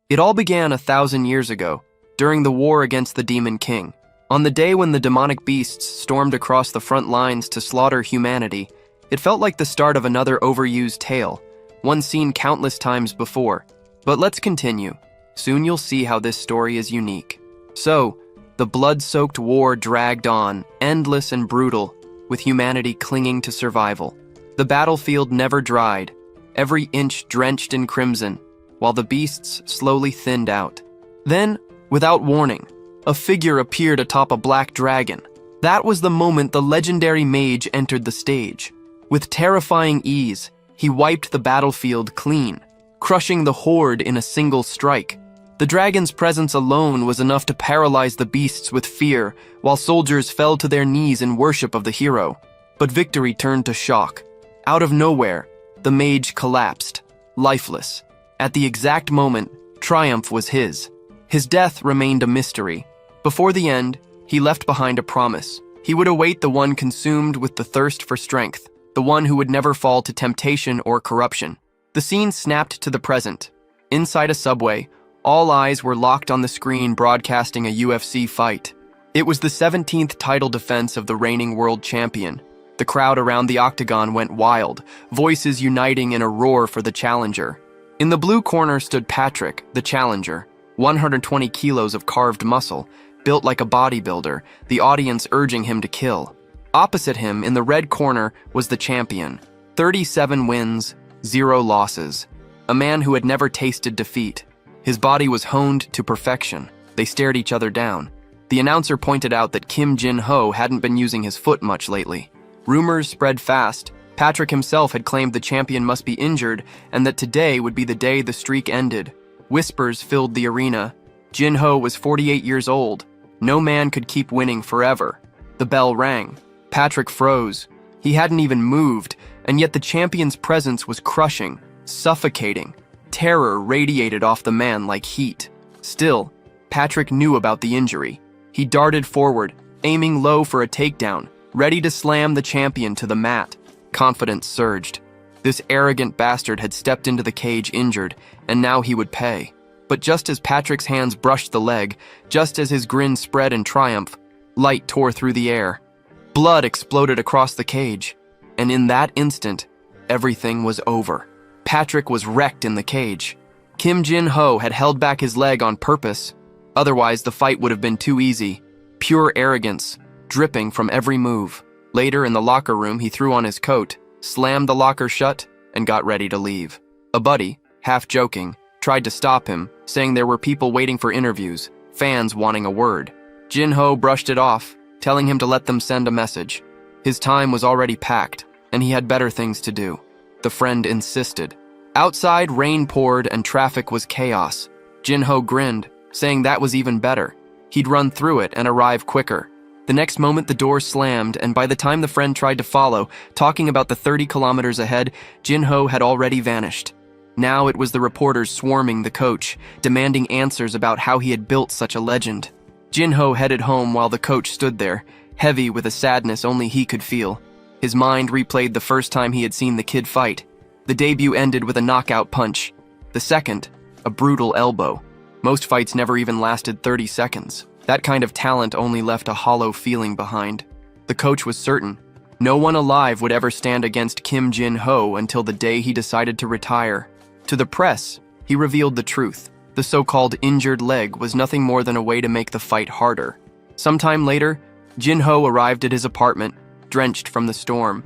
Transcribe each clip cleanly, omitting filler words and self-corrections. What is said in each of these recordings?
It all began 1,000 years ago, during the war against the Demon King. On the day when the demonic beasts stormed across the front lines to slaughter humanity, it felt like the start of another overused tale, one seen countless times before. But let's continue. Soon you'll see how this story is unique. So, the blood-soaked war dragged on, endless and brutal, with humanity clinging to survival. The battlefield never dried, every inch drenched in crimson, while the beasts slowly thinned out. Then, without warning, a figure appeared atop a black dragon. That was the moment the legendary mage entered the stage. With terrifying ease, he wiped the battlefield clean, crushing the horde in a single strike. The dragon's presence alone was enough to paralyze the beasts with fear, while soldiers fell to their knees in worship of the hero. But victory turned to shock. Out of nowhere, the mage collapsed, lifeless. At the exact moment, triumph was his. His death remained a mystery. Before the end, he left behind a promise. He would await the one consumed with the thirst for strength, the one who would never fall to temptation or corruption. The scene snapped to the present. Inside a subway, all eyes were locked on the screen broadcasting a UFC fight. It was the 17th title defense of the reigning world champion. The crowd around the octagon went wild, voices uniting in a roar for the challenger. In the blue corner stood Patrick, the challenger, 120 kilos of carved muscle, built like a bodybuilder, the audience urging him to kill. Opposite him, in the red corner, was the champion, 37 wins, 0 losses, a man who had never tasted defeat. His body was honed to perfection. They stared each other down. The announcer pointed out that Kim Jin-ho hadn't been using his foot much lately. Rumors spread fast. Patrick himself had claimed the champion must be injured and that today would be the day the streak ended. Whispers filled the arena. Jin-ho was 48 years old. No man could keep winning forever. The bell rang. Patrick froze. He hadn't even moved, and yet the champion's presence was crushing, suffocating. Terror radiated off the man like heat. Still, Patrick knew about the injury. He darted forward, aiming low for a takedown, ready to slam the champion to the mat. Confidence surged. This arrogant bastard had stepped into the cage injured, and now he would pay. But just as Patrick's hands brushed the leg, just as his grin spread in triumph, light tore through the air. Blood exploded across the cage, and in that instant, everything was over. Patrick was wrecked in the cage. Kim Jin-ho had held back his leg on purpose. Otherwise, the fight would have been too easy. Pure arrogance, dripping from every move. Later, in the locker room, he threw on his coat, slammed the locker shut, and got ready to leave. A buddy, half joking, tried to stop him, saying there were people waiting for interviews, fans wanting a word. Jin-ho brushed it off, telling him to let them send a message. His time was already packed, and he had better things to do. The friend insisted. Outside, rain poured and traffic was chaos. Jin-ho grinned, saying that was even better. He'd run through it and arrive quicker. The next moment, the door slammed, and by the time the friend tried to follow, talking about the 30 kilometers ahead, Jin-ho had already vanished. Now it was the reporters swarming the coach, demanding answers about how he had built such a legend. Jin-ho headed home while the coach stood there, heavy with a sadness only he could feel. His mind replayed the first time he had seen the kid fight. The debut ended with a knockout punch. The second, a brutal elbow. Most fights never even lasted 30 seconds. That kind of talent only left a hollow feeling behind. The coach was certain. No one alive would ever stand against Kim Jin-ho until the day he decided to retire. To the press, he revealed the truth. The so-called injured leg was nothing more than a way to make the fight harder. Sometime later, Jin-ho arrived at his apartment, drenched from the storm.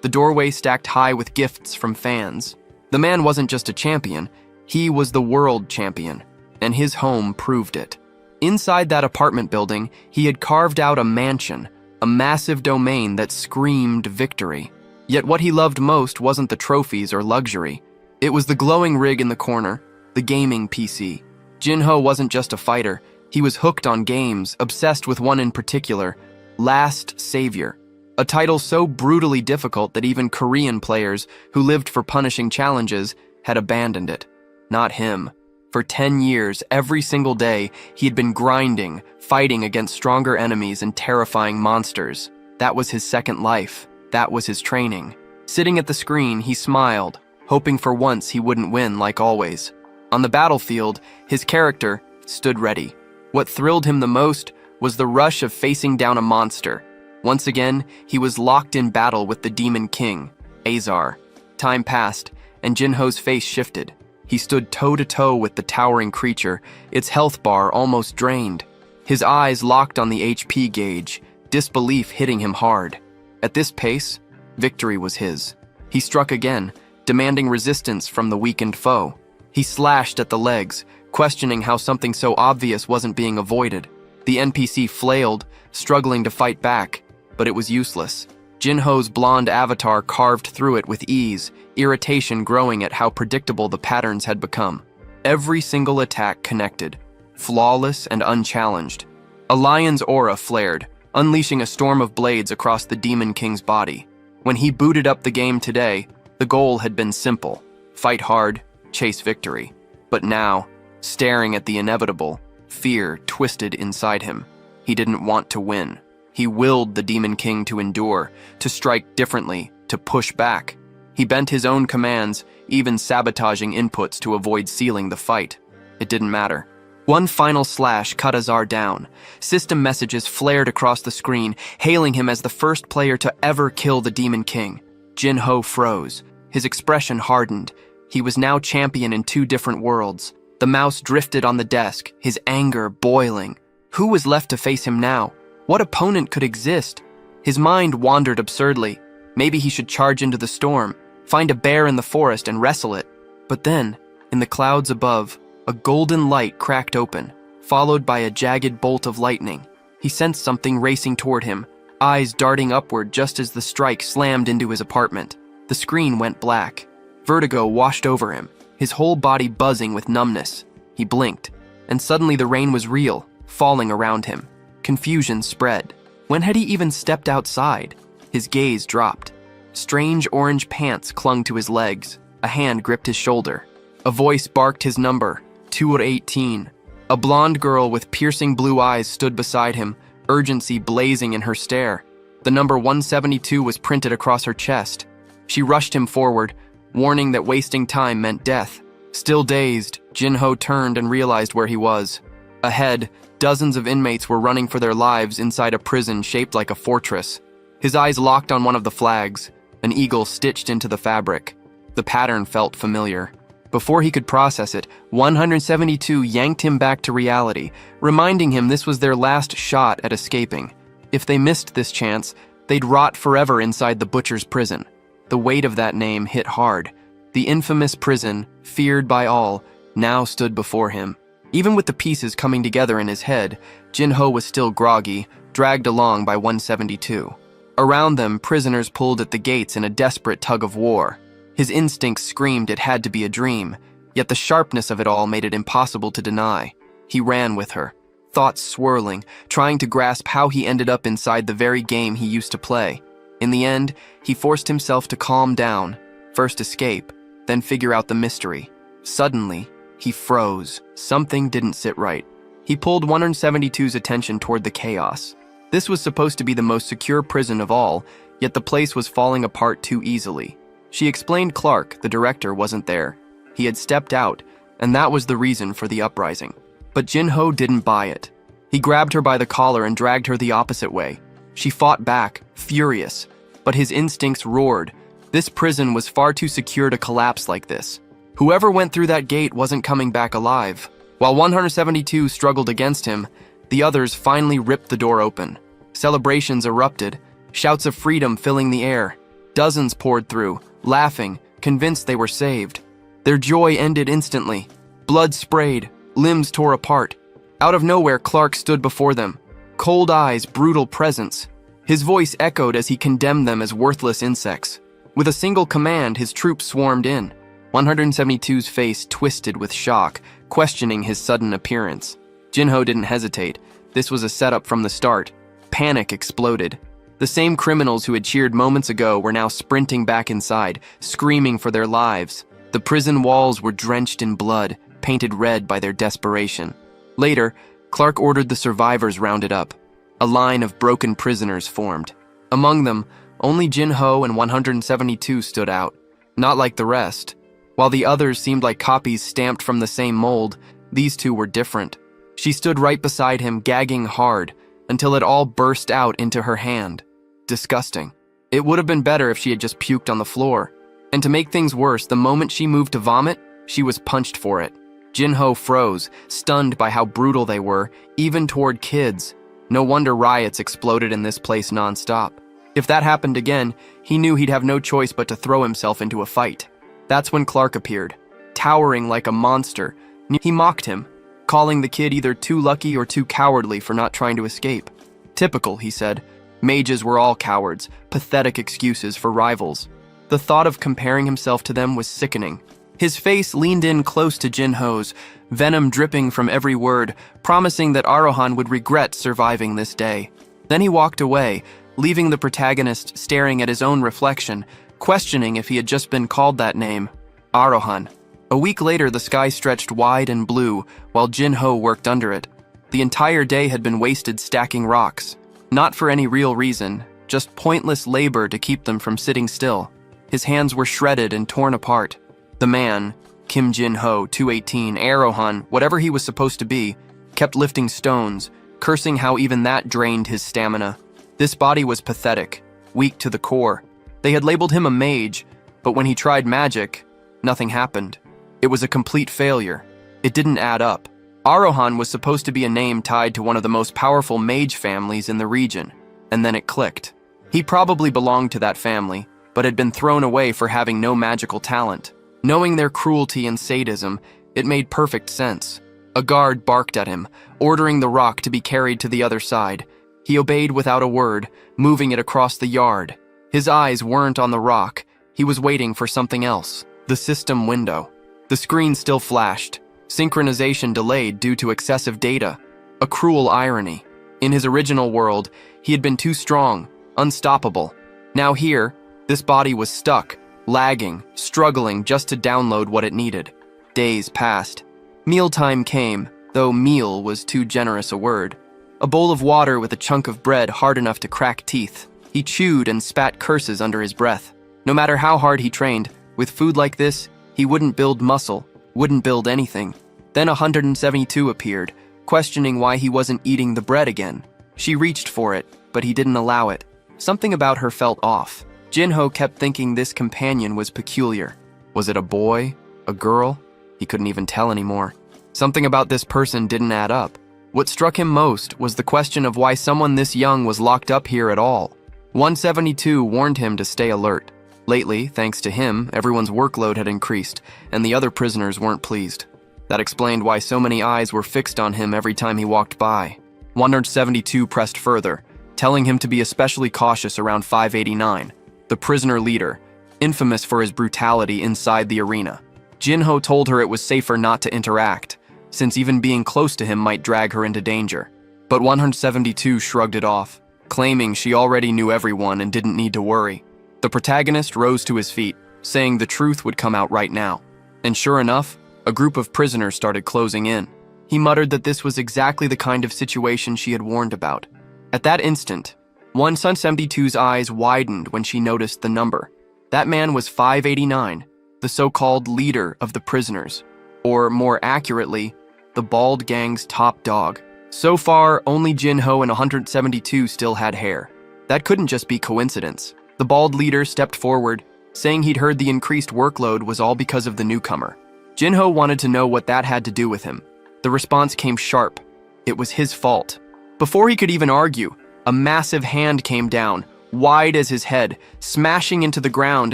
The doorway stacked high with gifts from fans. The man wasn't just a champion, he was the world champion, and his home proved it. Inside that apartment building, he had carved out a mansion, a massive domain that screamed victory. Yet what he loved most wasn't the trophies or luxury. It was the glowing rig in the corner, the gaming PC. Jin-ho wasn't just a fighter, he was hooked on games, obsessed with one in particular, Last Savior. A title so brutally difficult that even Korean players, who lived for punishing challenges, had abandoned it. Not him. For 10 years, every single day, he had been grinding, fighting against stronger enemies and terrifying monsters. That was his second life. That was his training. Sitting at the screen, he smiled, hoping for once he wouldn't win like always. On the battlefield, his character stood ready. What thrilled him the most was the rush of facing down a monster. Once again, he was locked in battle with the Demon King, Azar. Time passed, and Jinho's face shifted. He stood toe-to-toe with the towering creature, its health bar almost drained. His eyes locked on the HP gauge, disbelief hitting him hard. At this pace, victory was his. He struck again, demanding resistance from the weakened foe. He slashed at the legs, questioning how something so obvious wasn't being avoided. The NPC flailed, struggling to fight back, but it was useless. Jinho's blonde avatar carved through it with ease, irritation growing at how predictable the patterns had become. Every single attack connected, flawless and unchallenged. A lion's aura flared, unleashing a storm of blades across the Demon King's body. When he booted up the game today, the goal had been simple: fight hard, chase victory. But now, staring at the inevitable, fear twisted inside him. He didn't want to win. He willed the Demon King to endure, to strike differently, to push back. He bent his own commands, even sabotaging inputs to avoid sealing the fight. It didn't matter. One final slash cut Azar down. System messages flared across the screen, hailing him as the first player to ever kill the Demon King. Jinho froze. His expression hardened. He was now champion in two different worlds. The mouse drifted on the desk, his anger boiling. Who was left to face him now? What opponent could exist? His mind wandered absurdly. Maybe he should charge into the storm, find a bear in the forest and wrestle it. But then, in the clouds above, a golden light cracked open, followed by a jagged bolt of lightning. He sensed something racing toward him, eyes darting upward just as the strike slammed into his apartment. The screen went black. Vertigo washed over him, his whole body buzzing with numbness. He blinked, and suddenly the rain was real, falling around him. Confusion spread. When had he even stepped outside? His gaze dropped. Strange orange pants clung to his legs. A hand gripped his shoulder. A voice barked his number, 218. A blonde girl with piercing blue eyes stood beside him, urgency blazing in her stare. The number 172 was printed across her chest. She rushed him forward, warning that wasting time meant death. Still dazed, Jinho turned and realized where he was. Ahead, dozens of inmates were running for their lives inside a prison shaped like a fortress. His eyes locked on one of the flags, an eagle stitched into the fabric. The pattern felt familiar. Before he could process it, 172 yanked him back to reality, reminding him this was their last shot at escaping. If they missed this chance, they'd rot forever inside the butcher's prison. The weight of that name hit hard. The infamous prison, feared by all, now stood before him. Even with the pieces coming together in his head, Jinho was still groggy, dragged along by 172. Around them, prisoners pulled at the gates in a desperate tug of war. His instincts screamed it had to be a dream, yet the sharpness of it all made it impossible to deny. He ran with her, thoughts swirling, trying to grasp how he ended up inside the very game he used to play. In the end, he forced himself to calm down, first escape, then figure out the mystery. Suddenly, he froze. Something didn't sit right. He pulled 172's attention toward the chaos. This was supposed to be the most secure prison of all, yet the place was falling apart too easily. She explained Clark, the director, wasn't there. He had stepped out, and that was the reason for the uprising. But Jinho didn't buy it. He grabbed her by the collar and dragged her the opposite way. She fought back, furious, but his instincts roared. This prison was far too secure to collapse like this. Whoever went through that gate wasn't coming back alive. While 172 struggled against him, the others finally ripped the door open. Celebrations erupted, shouts of freedom filling the air. Dozens poured through, laughing, convinced they were saved. Their joy ended instantly. Blood sprayed, limbs tore apart. Out of nowhere, Clark stood before them. Cold eyes, brutal presence. His voice echoed as he condemned them as worthless insects. With a single command, his troops swarmed in. 172's face twisted with shock, questioning his sudden appearance. Jinho didn't hesitate. This was a setup from the start. Panic exploded. The same criminals who had cheered moments ago were now sprinting back inside, screaming for their lives. The prison walls were drenched in blood, painted red by their desperation. Later, Clark ordered the survivors rounded up. A line of broken prisoners formed. Among them, only Jinho and 172 stood out. Not like the rest. While the others seemed like copies stamped from the same mold, these two were different. She stood right beside him, gagging hard, until it all burst out into her hand. Disgusting. It would have been better if she had just puked on the floor. And to make things worse, the moment she moved to vomit, she was punched for it. Jin-ho froze, stunned by how brutal they were, even toward kids. No wonder riots exploded in this place nonstop. If that happened again, he knew he'd have no choice but to throw himself into a fight. That's when Clark appeared, towering like a monster. He mocked him, calling the kid either too lucky or too cowardly for not trying to escape. Typical, he said. Mages were all cowards, pathetic excuses for rivals. The thought of comparing himself to them was sickening. His face leaned in close to Jin-ho's, venom dripping from every word, promising that Arohan would regret surviving this day. Then he walked away, leaving the protagonist staring at his own reflection, questioning if he had just been called that name. Arohan. A week later, the sky stretched wide and blue, while Jin-ho worked under it. The entire day had been wasted stacking rocks. Not for any real reason, just pointless labor to keep them from sitting still. His hands were shredded and torn apart. The man, Kim Jin-ho, 218, Arohan, whatever he was supposed to be, kept lifting stones, cursing how even that drained his stamina. This body was pathetic, weak to the core. They had labeled him a mage, but when he tried magic, nothing happened. It was a complete failure. It didn't add up. Arohan was supposed to be a name tied to one of the most powerful mage families in the region, and then it clicked. He probably belonged to that family, but had been thrown away for having no magical talent. Knowing their cruelty and sadism, it made perfect sense. A guard barked at him, ordering the rock to be carried to the other side. He obeyed without a word, moving it across the yard. His eyes weren't on the rock. He was waiting for something else. The system window. The screen still flashed. Synchronization delayed due to excessive data. A cruel irony. In his original world, he had been too strong, unstoppable. Now here, this body was stuck, lagging, struggling just to download what it needed. Days passed. Mealtime came, though meal was too generous a word. A bowl of water with a chunk of bread hard enough to crack teeth. He chewed and spat curses under his breath. No matter how hard he trained, with food like this, he wouldn't build muscle, wouldn't build anything. Then 172 appeared, questioning why he wasn't eating the bread again. She reached for it, but he didn't allow it. Something about her felt off. Jin-ho kept thinking this companion was peculiar. Was it a boy? A girl? He couldn't even tell anymore. Something about this person didn't add up. What struck him most was the question of why someone this young was locked up here at all. 172 warned him to stay alert. Lately, thanks to him, everyone's workload had increased, and the other prisoners weren't pleased. That explained why so many eyes were fixed on him every time he walked by. 172 pressed further, telling him to be especially cautious around 589. The prisoner leader, infamous for his brutality inside the arena. Jin-ho told her it was safer not to interact, since even being close to him might drag her into danger. But 172 shrugged it off, claiming she already knew everyone and didn't need to worry. The protagonist rose to his feet, saying the truth would come out right now. And sure enough, a group of prisoners started closing in. He muttered that this was exactly the kind of situation she had warned about. At that instant, 172's eyes widened when she noticed the number. That man was 589, the so-called leader of the prisoners, or more accurately, the bald gang's top dog. So far, only Jin-ho and 172 still had hair. That couldn't just be coincidence. The bald leader stepped forward, saying he'd heard the increased workload was all because of the newcomer. Jin-ho wanted to know what that had to do with him. The response came sharp. It was his fault. Before he could even argue, a massive hand came down, wide as his head, smashing into the ground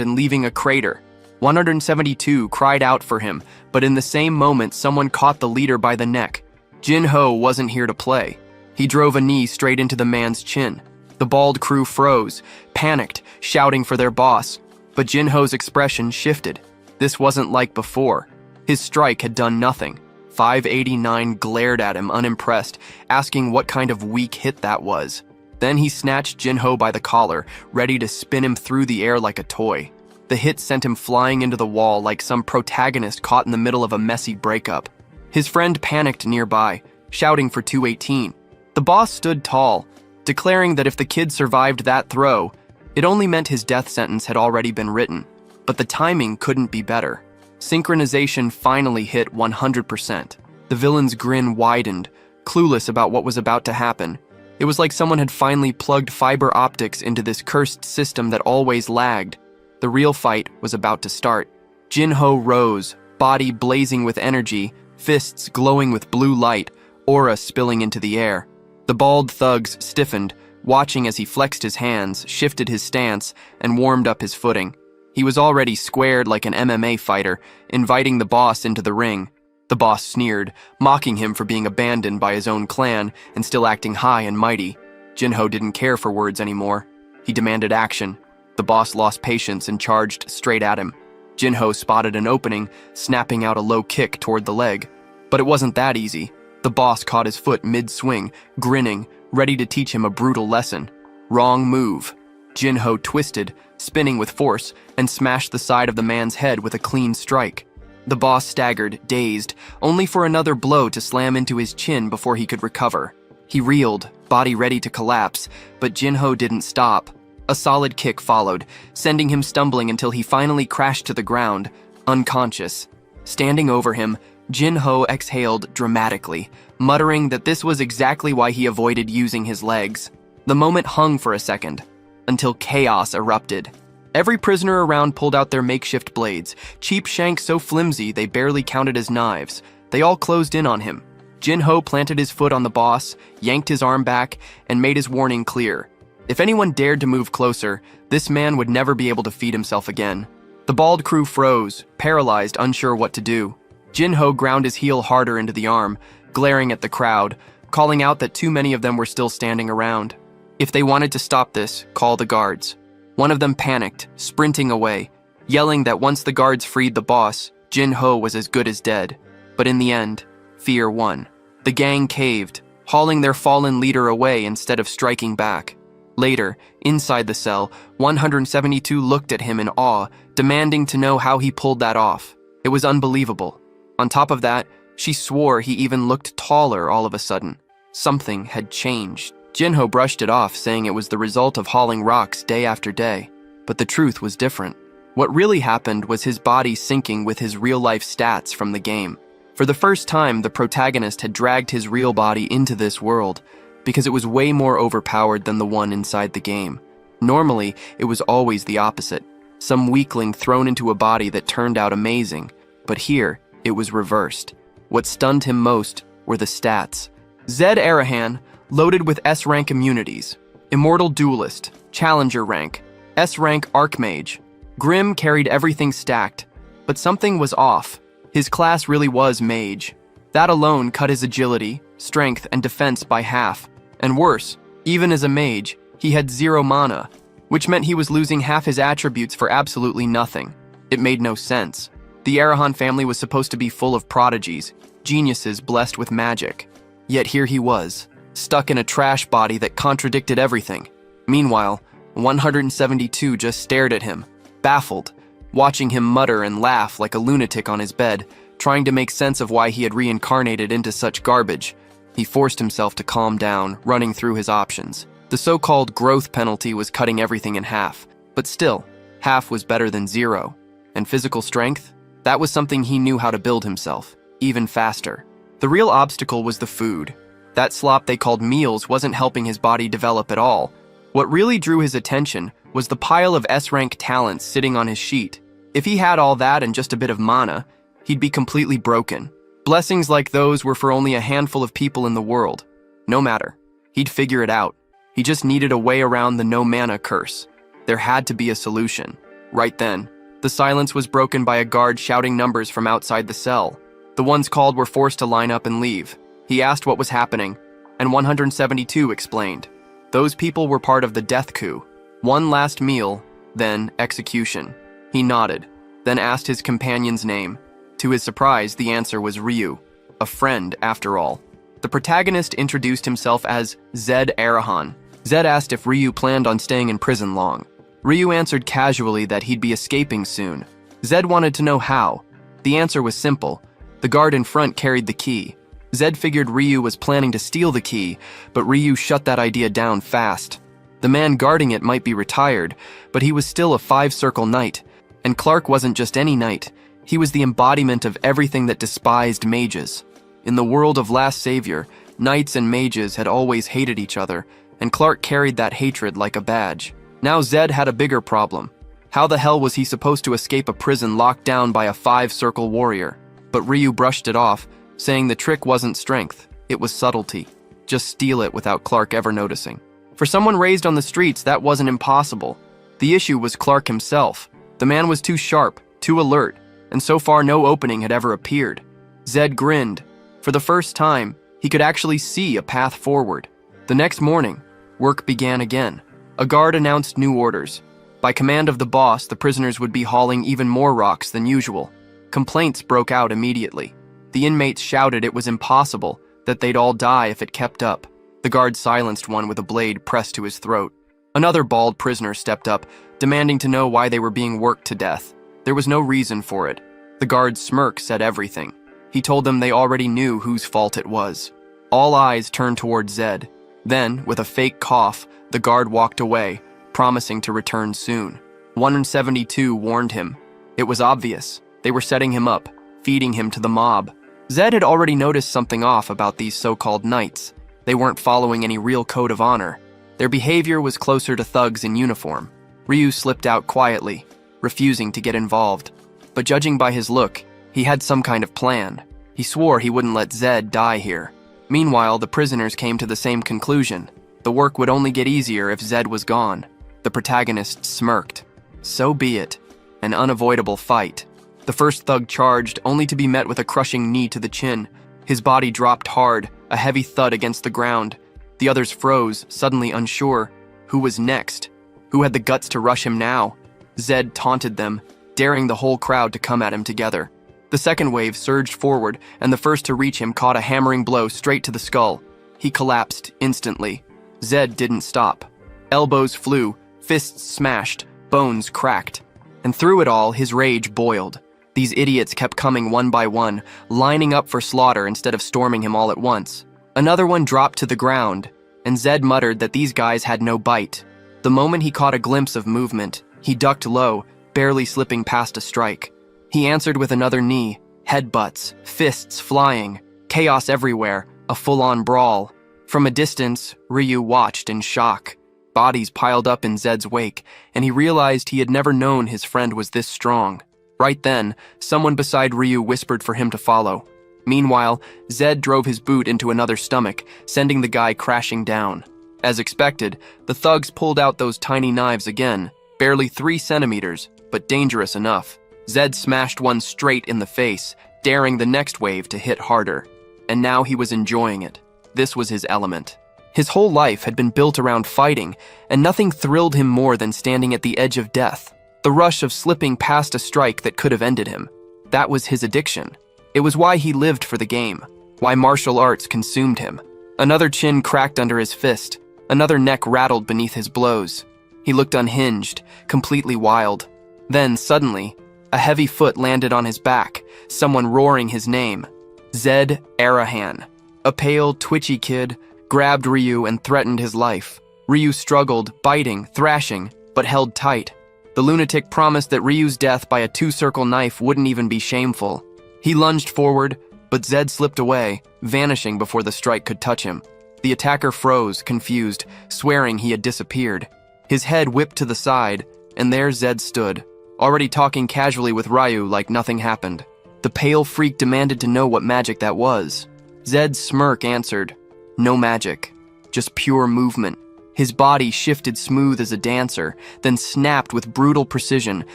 and leaving a crater. 172 cried out for him, but in the same moment someone caught the leader by the neck. Jin-ho wasn't here to play. He drove a knee straight into the man's chin. The bald crew froze, panicked, shouting for their boss. But Jin-ho's expression shifted. This wasn't like before. His strike had done nothing. 589 glared at him, unimpressed, asking what kind of weak hit that was. Then he snatched Jin-ho by the collar, ready to spin him through the air like a toy. The hit sent him flying into the wall like some protagonist caught in the middle of a messy breakup. His friend panicked nearby, shouting for 218. The boss stood tall, declaring that if the kid survived that throw, it only meant his death sentence had already been written. But the timing couldn't be better. Synchronization finally hit 100%. The villain's grin widened, clueless about what was about to happen. It was like someone had finally plugged fiber optics into this cursed system that always lagged. The real fight was about to start. Jinho rose, body blazing with energy, fists glowing with blue light, aura spilling into the air. The bald thugs stiffened, watching as he flexed his hands, shifted his stance, and warmed up his footing. He was already squared like an MMA fighter, inviting the boss into the ring. The boss sneered, mocking him for being abandoned by his own clan and still acting high and mighty. Jinho didn't care for words anymore. He demanded action. The boss lost patience and charged straight at him. Jinho spotted an opening, snapping out a low kick toward the leg. But it wasn't that easy. The boss caught his foot mid-swing, grinning, ready to teach him a brutal lesson. Wrong move. Jinho twisted, spinning with force, and smashed the side of the man's head with a clean strike. The boss staggered, dazed, only for another blow to slam into his chin before he could recover. He reeled, body ready to collapse, but Jinho didn't stop. A solid kick followed, sending him stumbling until he finally crashed to the ground, unconscious. Standing over him, Jinho exhaled dramatically, muttering that this was exactly why he avoided using his legs. The moment hung for a second, until chaos erupted. Every prisoner around pulled out their makeshift blades, cheap shanks so flimsy they barely counted as knives. They all closed in on him. Jinho planted his foot on the boss, yanked his arm back, and made his warning clear. If anyone dared to move closer, this man would never be able to feed himself again. The bald crew froze, paralyzed, unsure what to do. Jinho ground his heel harder into the arm, glaring at the crowd, calling out that too many of them were still standing around. If they wanted to stop this, call the guards. One of them panicked, sprinting away, yelling that once the guards freed the boss, Jinho was as good as dead. But in the end, fear won. The gang caved, hauling their fallen leader away instead of striking back. Later, inside the cell, 172 looked at him in awe, demanding to know how he pulled that off. It was unbelievable. On top of that, she swore he even looked taller all of a sudden. Something had changed. Jinho brushed it off, saying it was the result of hauling rocks day after day. But the truth was different. What really happened was his body syncing with his real-life stats from the game. For the first time, the protagonist had dragged his real body into this world, because it was way more overpowered than the one inside the game. Normally, it was always the opposite. Some weakling thrown into a body that turned out amazing. But here, it was reversed. What stunned him most were the stats. Zed Arahan, loaded with S-rank immunities. Immortal Duelist, Challenger rank, S-rank Archmage. Grim carried everything stacked, but something was off. His class really was Mage. That alone cut his agility, strength, and defense by half. And worse, even as a mage, he had 0 mana, which meant he was losing half his attributes for absolutely nothing. It made no sense. The Arahan family was supposed to be full of prodigies, geniuses blessed with magic. Yet here he was, stuck in a trash body that contradicted everything. Meanwhile, 172 just stared at him, baffled, watching him mutter and laugh like a lunatic on his bed, trying to make sense of why he had reincarnated into such garbage. He forced himself to calm down, running through his options. The so-called growth penalty was cutting everything in half, but still, half was better than 0. And physical strength? That was something he knew how to build himself, even faster. The real obstacle was the food. That slop they called meals wasn't helping his body develop at all. What really drew his attention was the pile of S-rank talents sitting on his sheet. If he had all that and just a bit of mana, he'd be completely broken. Blessings like those were for only a handful of people in the world. No matter. He'd figure it out. He just needed a way around the no mana curse. There had to be a solution. Right then, the silence was broken by a guard shouting numbers from outside the cell. The ones called were forced to line up and leave. He asked what was happening, and 172 explained. Those people were part of the death coup. One last meal, then execution. He nodded, then asked his companion's name. To his surprise, the answer was Ryu, a friend after all. The protagonist introduced himself as Zed Arahan. Zed asked if Ryu planned on staying in prison long. Ryu answered casually that he'd be escaping soon. Zed wanted to know how. The answer was simple. The guard in front carried the key. Zed figured Ryu was planning to steal the key, but Ryu shut that idea down fast. The man guarding it might be retired, but he was still a 5-circle knight. And Clark wasn't just any knight. He was the embodiment of everything that despised mages. In the world of Last Savior, knights and mages had always hated each other, and Clark carried that hatred like a badge. Now Zed had a bigger problem. How the hell was he supposed to escape a prison locked down by a 5-circle warrior? But Ryu brushed it off, saying the trick wasn't strength, it was subtlety. Just steal it without Clark ever noticing. For someone raised on the streets, that wasn't impossible. The issue was Clark himself. The man was too sharp, too alert, and so far no opening had ever appeared. Zed grinned. For the first time, he could actually see a path forward. The next morning, work began again. A guard announced new orders. By command of the boss, the prisoners would be hauling even more rocks than usual. Complaints broke out immediately. The inmates shouted it was impossible, that they'd all die if it kept up. The guard silenced one with a blade pressed to his throat. Another bald prisoner stepped up, demanding to know why they were being worked to death. There was no reason for it. The guard's smirk said everything. He told them they already knew whose fault it was. All eyes turned toward Zed. Then, with a fake cough, the guard walked away, promising to return soon. 172 warned him. It was obvious. They were setting him up, feeding him to the mob. Zed had already noticed something off about these so-called knights. They weren't following any real code of honor. Their behavior was closer to thugs in uniform. Ryu slipped out quietly, refusing to get involved. But judging by his look, he had some kind of plan. He swore he wouldn't let Zed die here. Meanwhile, the prisoners came to the same conclusion. The work would only get easier if Zed was gone. The protagonist smirked. So be it. An unavoidable fight. The first thug charged, only to be met with a crushing knee to the chin. His body dropped hard, a heavy thud against the ground. The others froze, suddenly unsure. Who was next? Who had the guts to rush him now? Zed taunted them, daring the whole crowd to come at him together. The second wave surged forward, and the first to reach him caught a hammering blow straight to the skull. He collapsed instantly. Zed didn't stop. Elbows flew, fists smashed, bones cracked. And through it all, his rage boiled. These idiots kept coming one by one, lining up for slaughter instead of storming him all at once. Another one dropped to the ground, and Zed muttered that these guys had no bite. The moment he caught a glimpse of movement, he ducked low, barely slipping past a strike. He answered with another knee, headbutts, fists flying, chaos everywhere, a full-on brawl. From a distance, Ryu watched in shock. Bodies piled up in Zed's wake, and he realized he had never known his friend was this strong. Right then, someone beside Ryu whispered for him to follow. Meanwhile, Zed drove his boot into another stomach, sending the guy crashing down. As expected, the thugs pulled out those tiny knives again, barely 3 centimeters, but dangerous enough. Zed smashed one straight in the face, daring the next wave to hit harder. And now he was enjoying it. This was his element. His whole life had been built around fighting, and nothing thrilled him more than standing at the edge of death. The rush of slipping past a strike that could have ended him. That was his addiction. It was why he lived for the game, why martial arts consumed him. Another chin cracked under his fist, another neck rattled beneath his blows. He looked unhinged, completely wild. Then, suddenly, a heavy foot landed on his back, someone roaring his name. Zed Arahan. A pale, twitchy kid grabbed Ryu and threatened his life. Ryu struggled, biting, thrashing, but held tight. The lunatic promised that Ryu's death by a 2-circle knife wouldn't even be shameful. He lunged forward, but Zed slipped away, vanishing before the strike could touch him. The attacker froze, confused, swearing he had disappeared. His head whipped to the side, and there Zed stood, already talking casually with Ryu like nothing happened. The pale freak demanded to know what magic that was. Zed's smirk answered, "No magic, just pure movement." His body shifted smooth as a dancer, then snapped with brutal precision,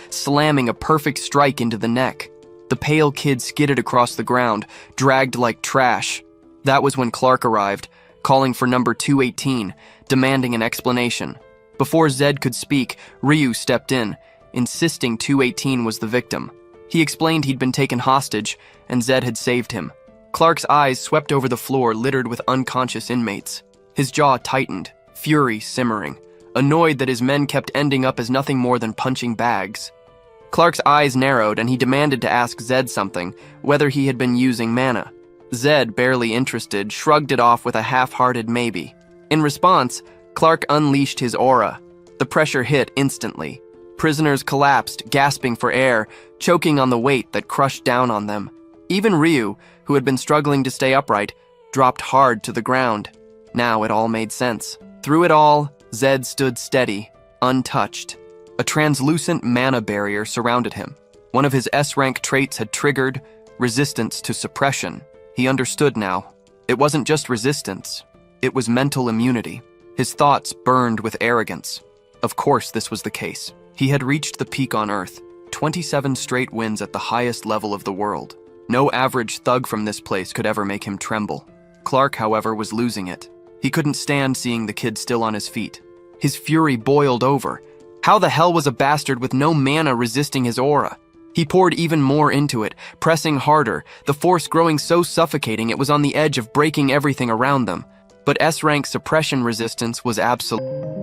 slamming a perfect strike into the neck. The pale kid skidded across the ground, dragged like trash. That was when Clark arrived, calling for number 218, demanding an explanation. Before Zed could speak, Ryu stepped in, insisting 218 was the victim. He explained he'd been taken hostage, and Zed had saved him. Clark's eyes swept over the floor littered with unconscious inmates. His jaw tightened, fury simmering, annoyed that his men kept ending up as nothing more than punching bags. Clark's eyes narrowed and he demanded to ask Zed something, whether he had been using mana. Zed, barely interested, shrugged it off with a half-hearted maybe. In response, Clark unleashed his aura. The pressure hit instantly. Prisoners collapsed, gasping for air, choking on the weight that crushed down on them. Even Ryu, who had been struggling to stay upright, dropped hard to the ground. Now it all made sense. Through it all, Zed stood steady, untouched. A translucent mana barrier surrounded him. One of his S-rank traits had triggered resistance to suppression. He understood now. It wasn't just resistance. It was mental immunity. His thoughts burned with arrogance. Of course this was the case. He had reached the peak on Earth, 27 straight wins at the highest level of the world. No average thug from this place could ever make him tremble. Clark, however, was losing it. He couldn't stand seeing the kid still on his feet. His fury boiled over. How the hell was a bastard with no mana resisting his aura? He poured even more into it, pressing harder, the force growing so suffocating it was on the edge of breaking everything around them. But S-rank suppression resistance was absolute.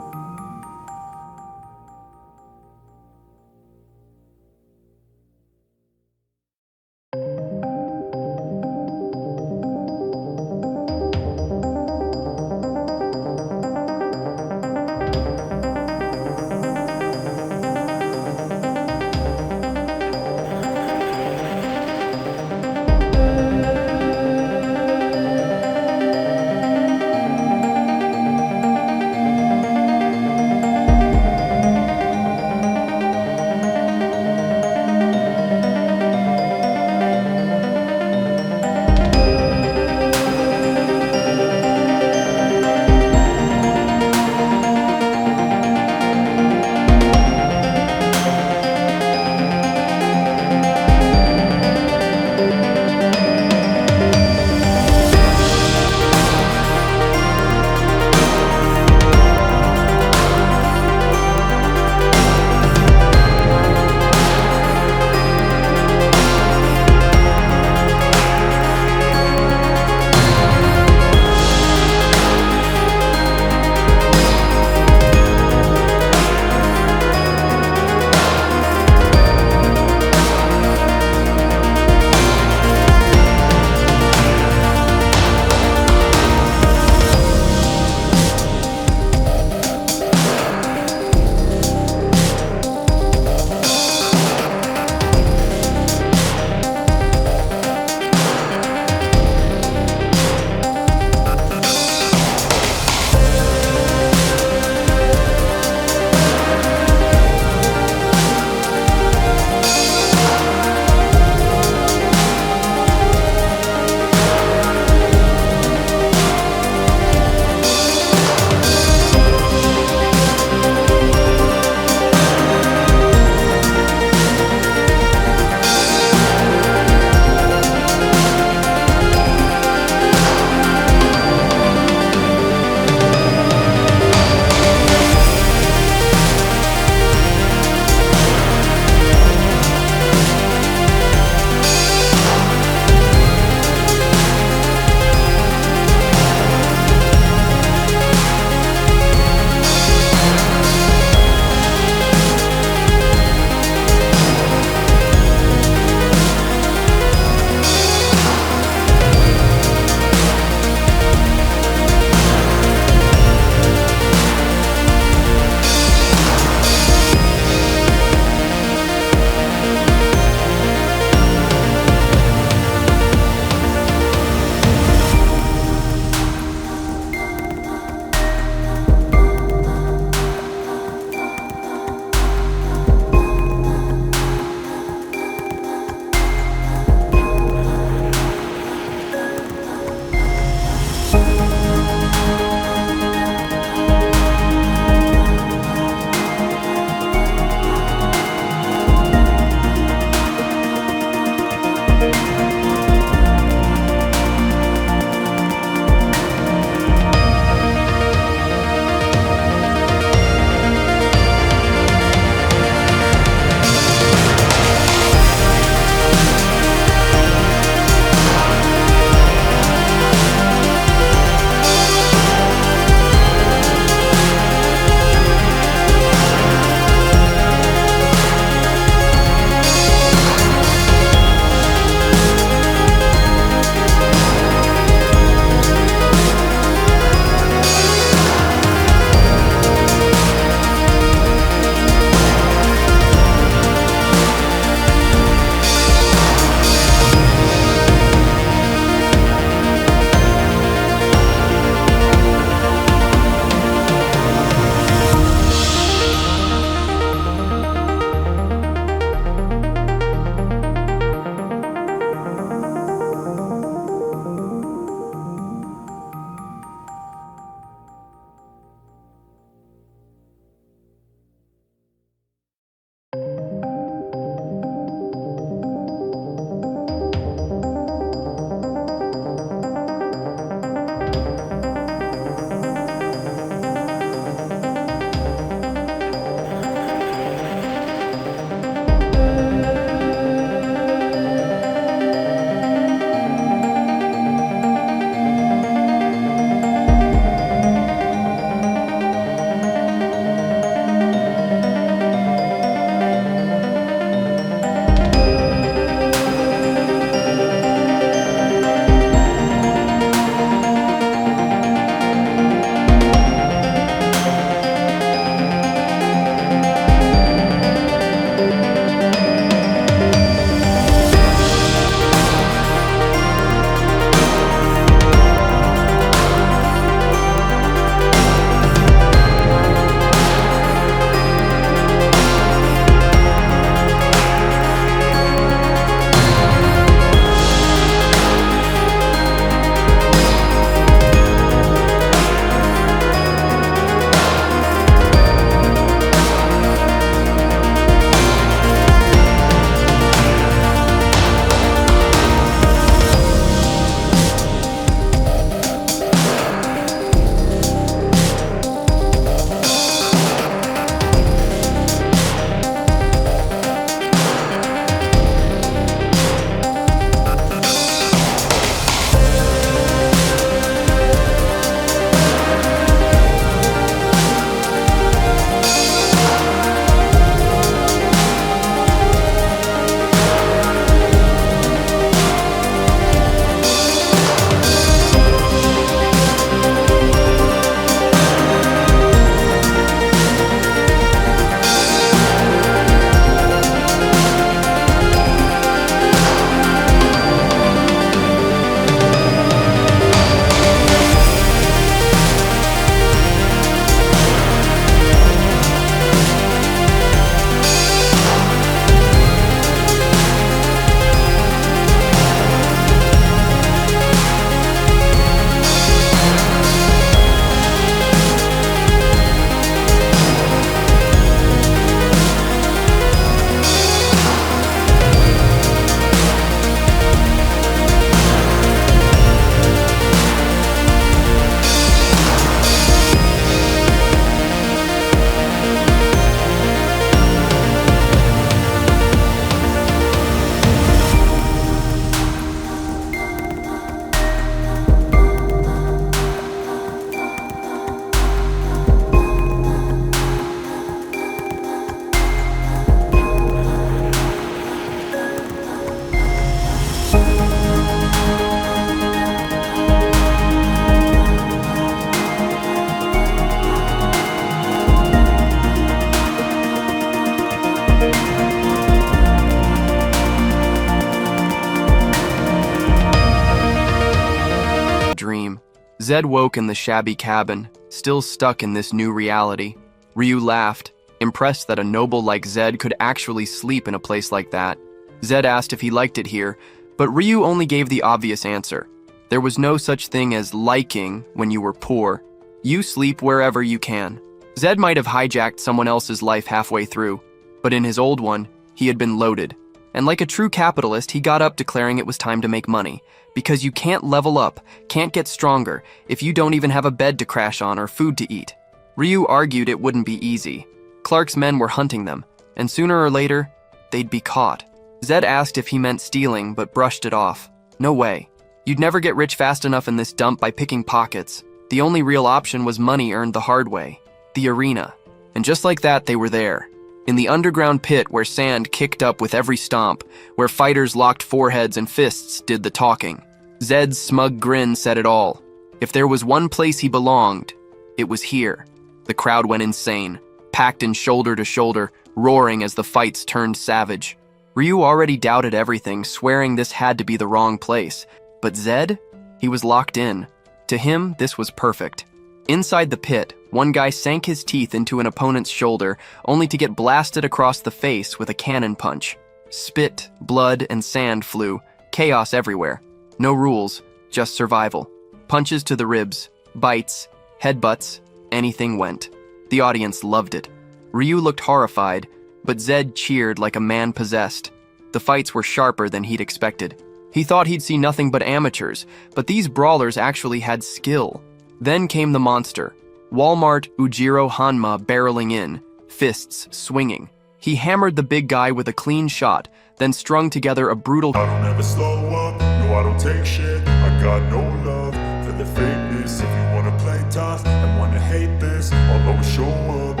Zed woke in the shabby cabin, still stuck in this new reality. Ryu laughed, impressed that a noble like Zed could actually sleep in a place like that. Zed asked if he liked it here, but Ryu only gave the obvious answer. There was no such thing as liking when you were poor. You sleep wherever you can. Zed might have hijacked someone else's life halfway through, but in his old one, he had been loaded. And like a true capitalist, he got up declaring it was time to make money. Because you can't level up, can't get stronger, if you don't even have a bed to crash on or food to eat. Ryu argued it wouldn't be easy. Clark's men were hunting them, and sooner or later, they'd be caught. Zed asked if he meant stealing, but brushed it off. No way. You'd never get rich fast enough in this dump by picking pockets. The only real option was money earned the hard way. The arena. And just like that, they were there. In the underground pit where sand kicked up with every stomp, where fighters locked foreheads and fists did the talking. Zed's smug grin said it all. If there was one place he belonged, it was here. The crowd went insane, packed in shoulder to shoulder, roaring as the fights turned savage. Ryu already doubted everything, swearing this had to be the wrong place. But Zed? He was locked in. To him, this was perfect. Inside the pit, one guy sank his teeth into an opponent's shoulder, only to get blasted across the face with a cannon punch. Spit, blood, and sand flew, chaos everywhere. No rules, just survival. Punches to the ribs, bites, headbutts, anything went. The audience loved it. Ryu looked horrified, but Zed cheered like a man possessed. The fights were sharper than he'd expected. He thought he'd see nothing but amateurs, but these brawlers actually had skill. Then came the monster. Walmart Ujiro Hanma barreling in, fists swinging. He hammered the big guy with a clean shot, then strung together a brutal... I don't ever slow up, no I don't take shit. I got no love for the fakeness. If you wanna play tough and wanna hate this, I'll always show up.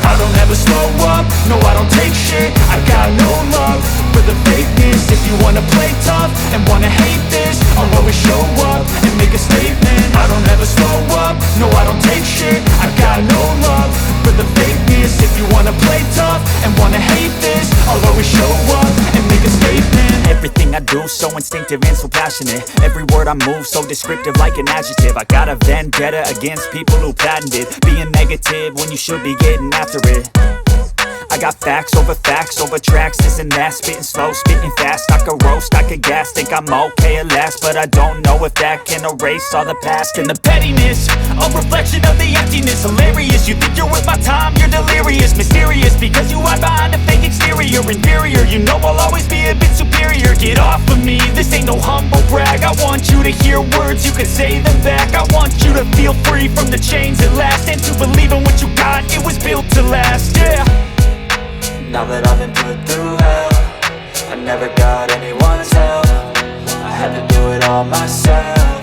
I don't ever slow up, no I don't take shit. I got no love for the fakeness. If you wanna play tough and wanna hate this, I'll always show up and make a statement. I don't ever slow up, no I don't take shit. I got no love for the fakeness. If you wanna play tough and wanna hate this, I'll always show up and make a statement. Everything I do so instinctive and so passionate. Every word I move so descriptive like an adjective. I got a vendetta against people who patented being negative when you should be getting after it. I got facts over tracks, this and that. Spitting slow, spitting fast, I could roast, I could gas. Think I'm okay at last, but I don't know if that can erase all the past. And the pettiness, a reflection of the emptiness. Hilarious, you think you're worth my time, you're delirious. Mysterious, because you hide behind a fake exterior. Inferior, you know I'll always be a bit superior. Get off of me, this ain't no humble brag. I want you to hear words, you can say them back. I want you to feel free from the chains at last, and to believe in what you got, it was built to last, yeah. Now that I've been put through hell, I never got anyone's help. I had to do it all myself.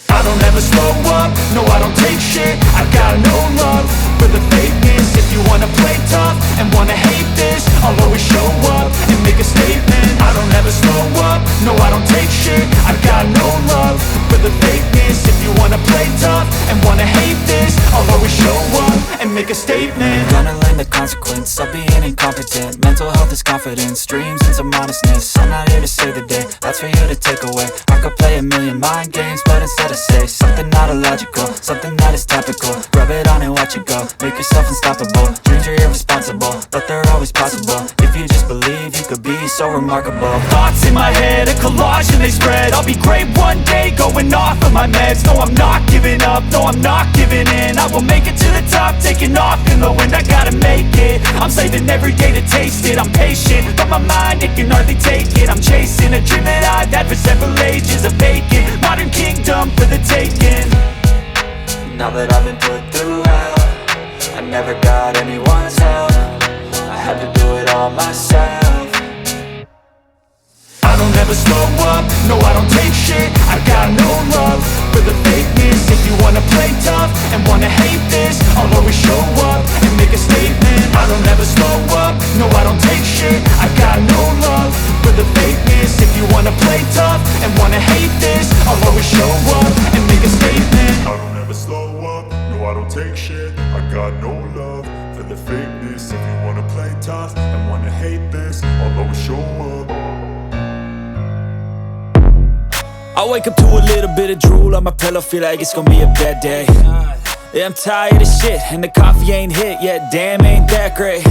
I don't ever slow up, no I don't take shit. I got no love for the fakeness. If you wanna play tough and wanna hate this, I'll always show up and make a statement. I don't ever slow up, no I don't take shit. I got no love for the fakeness. If you wanna play tough and wanna hate this, I'll always show up and make a statement. Gonna learn the consequence of being incompetent. Mental health is confidence, dreams and some honestness. I'm not here to save the day, that's for you to take away. I could play a million mind games, but instead I say something not illogical, something that is topical. Rub it on and watch it go, make yourself unstoppable. Dreams are irresponsible, but they're always possible. If you just believe, you could be so remarkable. Thoughts in my head, a collage and they spread. I'll be great one day, going off of my meds. No, I'm not giving up, no, I'm not giving in. I will make it to the top, taking off in the wind. I gotta make it, I'm saving every day to taste it. I'm patient, but my mind, it can hardly take it. I'm chasing a dream that I've had for several ages. A vacant, modern kingdom for the taking. Now that I've been put through hell, I never got anyone's help. I had to do it all myself. I don't ever slow up, no I don't take shit. I got no love for the fakeness. If you wanna play tough and wanna hate this, I'll always show up and make a statement. I don't ever slow up, no I don't take shit. I got no love for the fakeness. If you wanna play tough and wanna hate this, I'll always show up and make a statement. I don't ever slow up, no I don't take shit. I got no love for the fakeness. If you wanna play tough and wanna hate this, I'll always show up. I wake up to a little bit of drool on my pillow, feel like it's gonna be a bad day. Yeah, I'm tired of shit, and the coffee ain't hit yet, damn, ain't that great.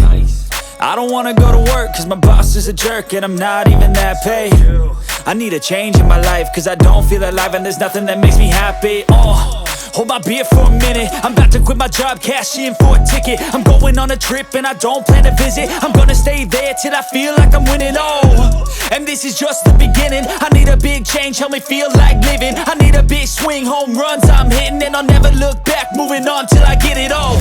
I don't wanna go to work, cause my boss is a jerk, and I'm not even that paid. I need a change in my life, cause I don't feel alive, and there's nothing that makes me happy. Hold my beer for a minute, I'm about to quit my job, cash in for a ticket. I'm going on a trip and I don't plan to visit. I'm gonna stay there till I feel like I'm winning, oh. And this is just the beginning. I need a big change, help me feel like living. I need a big swing, home runs I'm hitting. And I'll never look back, moving on till I get it all.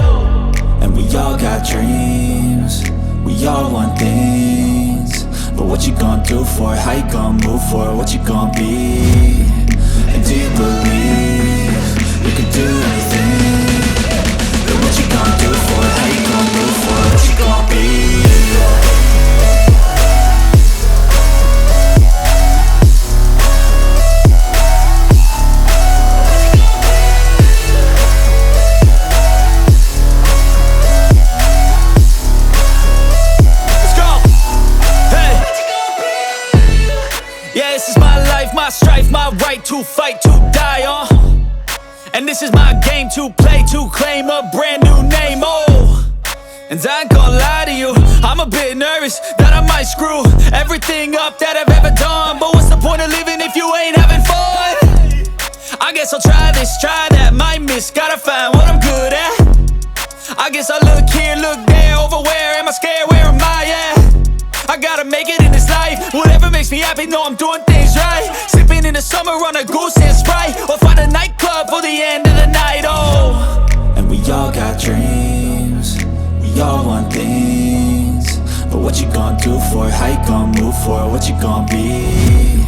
And we all got dreams, we all want things. But what you gonna do for it? How you gonna move for it? What you gonna be? And do you believe you can do anything? But what you gonna do for it? How you gonna move for it? What you gonna be? My strife, my right to fight, to die on. And this is my game to play, to claim a brand new name, oh. And I ain't gonna lie to you, I'm a bit nervous that I might screw everything up that I've ever done. But what's the point of living if you ain't having fun? I guess I'll try this, try that, might miss, gotta find what I'm good at. I guess I look here, look there, over where am I scared, where am I at? I gotta make it in this life. Whatever makes me happy, know I'm doing things right. Sipping in the summer on a goose and Sprite, or find a nightclub for the end of the night, oh. And we all got dreams, we all want things. But what you gonna do for it? How you gonna move for it? What you gonna be?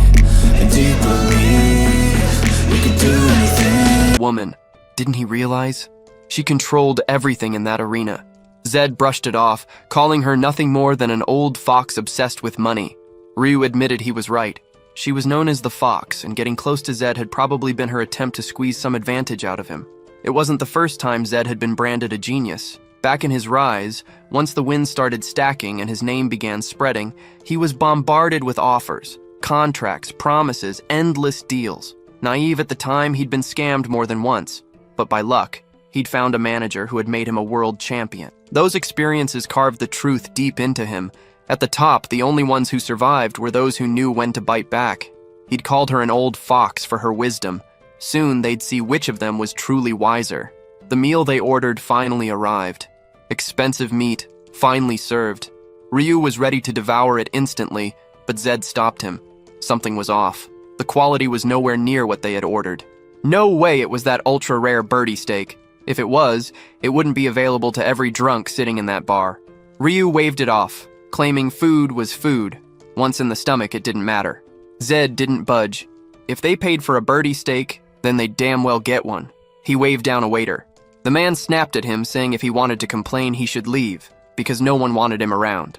And do you believe you can do anything? Woman, didn't he realize? She controlled everything in that arena. Zed brushed it off, calling her nothing more than an old fox obsessed with money. Ryu admitted he was right. She was known as the Fox, and getting close to Zed had probably been her attempt to squeeze some advantage out of him. It wasn't the first time Zed had been branded a genius. Back in his rise, once the wins started stacking and his name began spreading, he was bombarded with offers, contracts, promises, endless deals. Naive at the time, he'd been scammed more than once, but by luck, he'd found a manager who had made him a world champion. Those experiences carved the truth deep into him. At the top, the only ones who survived were those who knew when to bite back. He'd called her an old fox for her wisdom. Soon, they'd see which of them was truly wiser. The meal they ordered finally arrived. Expensive meat, finely served. Ryu was ready to devour it instantly, but Zed stopped him. Something was off. The quality was nowhere near what they had ordered. No way it was that ultra-rare birdie steak. If it was, it wouldn't be available to every drunk sitting in that bar. Ryu waved it off, claiming food was food. Once in the stomach, it didn't matter. Zed didn't budge. If they paid for a birdie steak, then they'd damn well get one. He waved down a waiter. The man snapped at him, saying if he wanted to complain, he should leave, because no one wanted him around.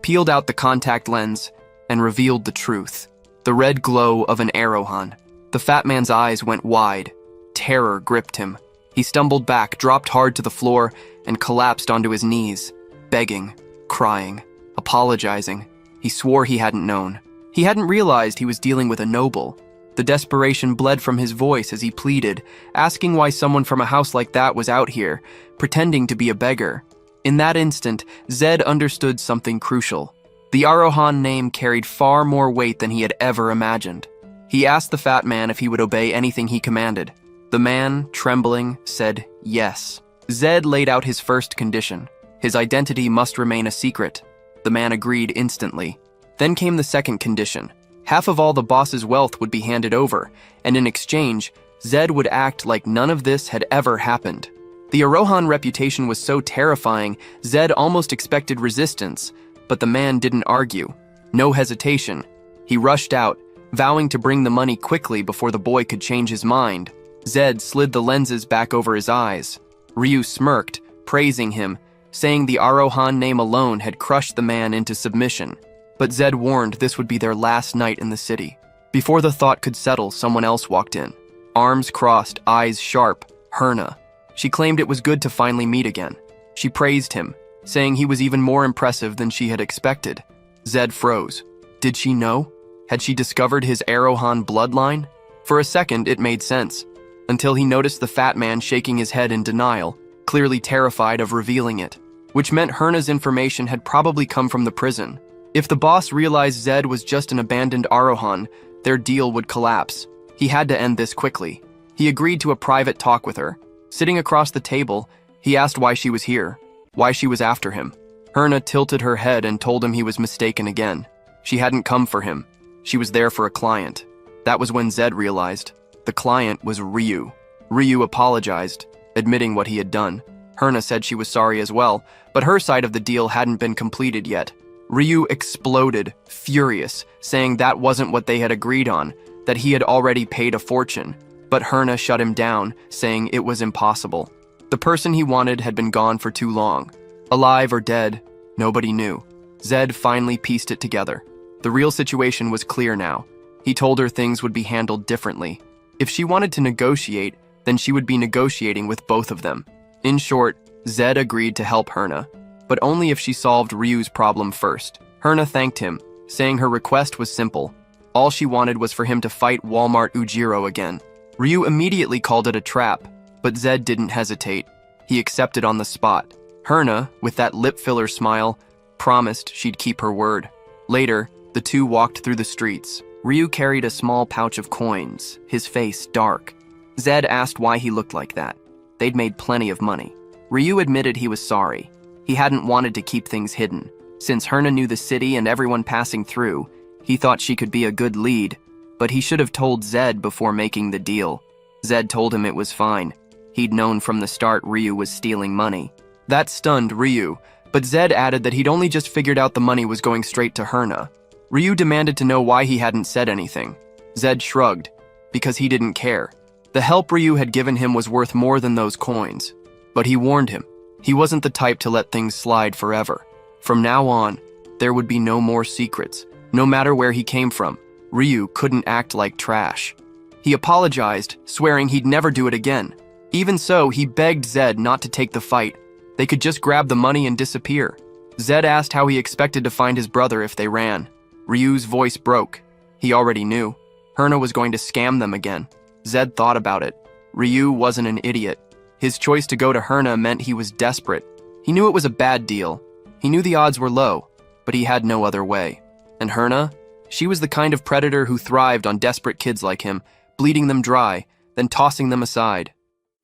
peeled out the contact lens and revealed the truth. The red glow of an Arohan. The fat man's eyes went wide. Terror gripped him. He stumbled back, dropped hard to the floor, and collapsed onto his knees, begging, crying, apologizing. He swore he hadn't known. He hadn't realized he was dealing with a noble. The desperation bled from his voice as he pleaded, asking why someone from a house like that was out here, pretending to be a beggar. In that instant, Zed understood something crucial. The Arohan name carried far more weight than he had ever imagined. He asked the fat man if he would obey anything he commanded. The man, trembling, said yes. Zed laid out his first condition. His identity must remain a secret. The man agreed instantly. Then came the second condition. Half of all the boss's wealth would be handed over, and in exchange, Zed would act like none of this had ever happened. The Arohan reputation was so terrifying, Zed almost expected resistance, but the man didn't argue. No hesitation. He rushed out, vowing to bring the money quickly before the boy could change his mind. Zed slid the lenses back over his eyes. Ryu smirked, praising him, saying the Arohan name alone had crushed the man into submission. But Zed warned this would be their last night in the city. Before the thought could settle, someone else walked in. Arms crossed, eyes sharp, Herna. She claimed it was good to finally meet again. She praised him, saying he was even more impressive than she had expected. Zed froze. Did she know? Had she discovered his Arohan bloodline? For a second, it made sense, until he noticed the fat man shaking his head in denial, clearly terrified of revealing it, which meant Herna's information had probably come from the prison. If the boss realized Zed was just an abandoned Arohan, their deal would collapse. He had to end this quickly. He agreed to a private talk with her. Sitting across the table, he asked why she was here, why she was after him. Herna tilted her head and told him he was mistaken again. She hadn't come for him. She was there for a client. That was when Zed realized. The client was Ryu. Ryu apologized, admitting what he had done. Herna said she was sorry as well, but her side of the deal hadn't been completed yet. Ryu exploded, furious, saying that wasn't what they had agreed on, that he had already paid a fortune. But Herna shut him down, saying it was impossible. The person he wanted had been gone for too long. Alive or dead, nobody knew. Zed finally pieced it together. The real situation was clear now. He told her things would be handled differently. If she wanted to negotiate, then she would be negotiating with both of them. In short, Zed agreed to help Herna, but only if she solved Ryu's problem first. Herna thanked him, saying her request was simple. All she wanted was for him to fight Walmart Ujiro again. Ryu immediately called it a trap, but Zed didn't hesitate. He accepted on the spot. Herna, with that lip filler smile, promised she'd keep her word. Later, the two walked through the streets. Ryu carried a small pouch of coins, his face dark. Zed asked why he looked like that. They'd made plenty of money. Ryu admitted he was sorry. He hadn't wanted to keep things hidden. Since Herna knew the city and everyone passing through, he thought she could be a good lead, but he should have told Zed before making the deal. Zed told him it was fine. He'd known from the start Ryu was stealing money. That stunned Ryu, but Zed added that he'd only just figured out the money was going straight to Herna. Ryu demanded to know why he hadn't said anything. Zed shrugged, because he didn't care. The help Ryu had given him was worth more than those coins. But he warned him, he wasn't the type to let things slide forever. From now on, there would be no more secrets. No matter where he came from, Ryu couldn't act like trash. He apologized, swearing he'd never do it again. Even so, he begged Zed not to take the fight. They could just grab the money and disappear. Zed asked how he expected to find his brother if they ran. Ryu's voice broke. He already knew. Herna was going to scam them again. Zed thought about it. Ryu wasn't an idiot. His choice to go to Herna meant he was desperate. He knew it was a bad deal. He knew the odds were low, but he had no other way. And Herna? She was the kind of predator who thrived on desperate kids like him, bleeding them dry, then tossing them aside.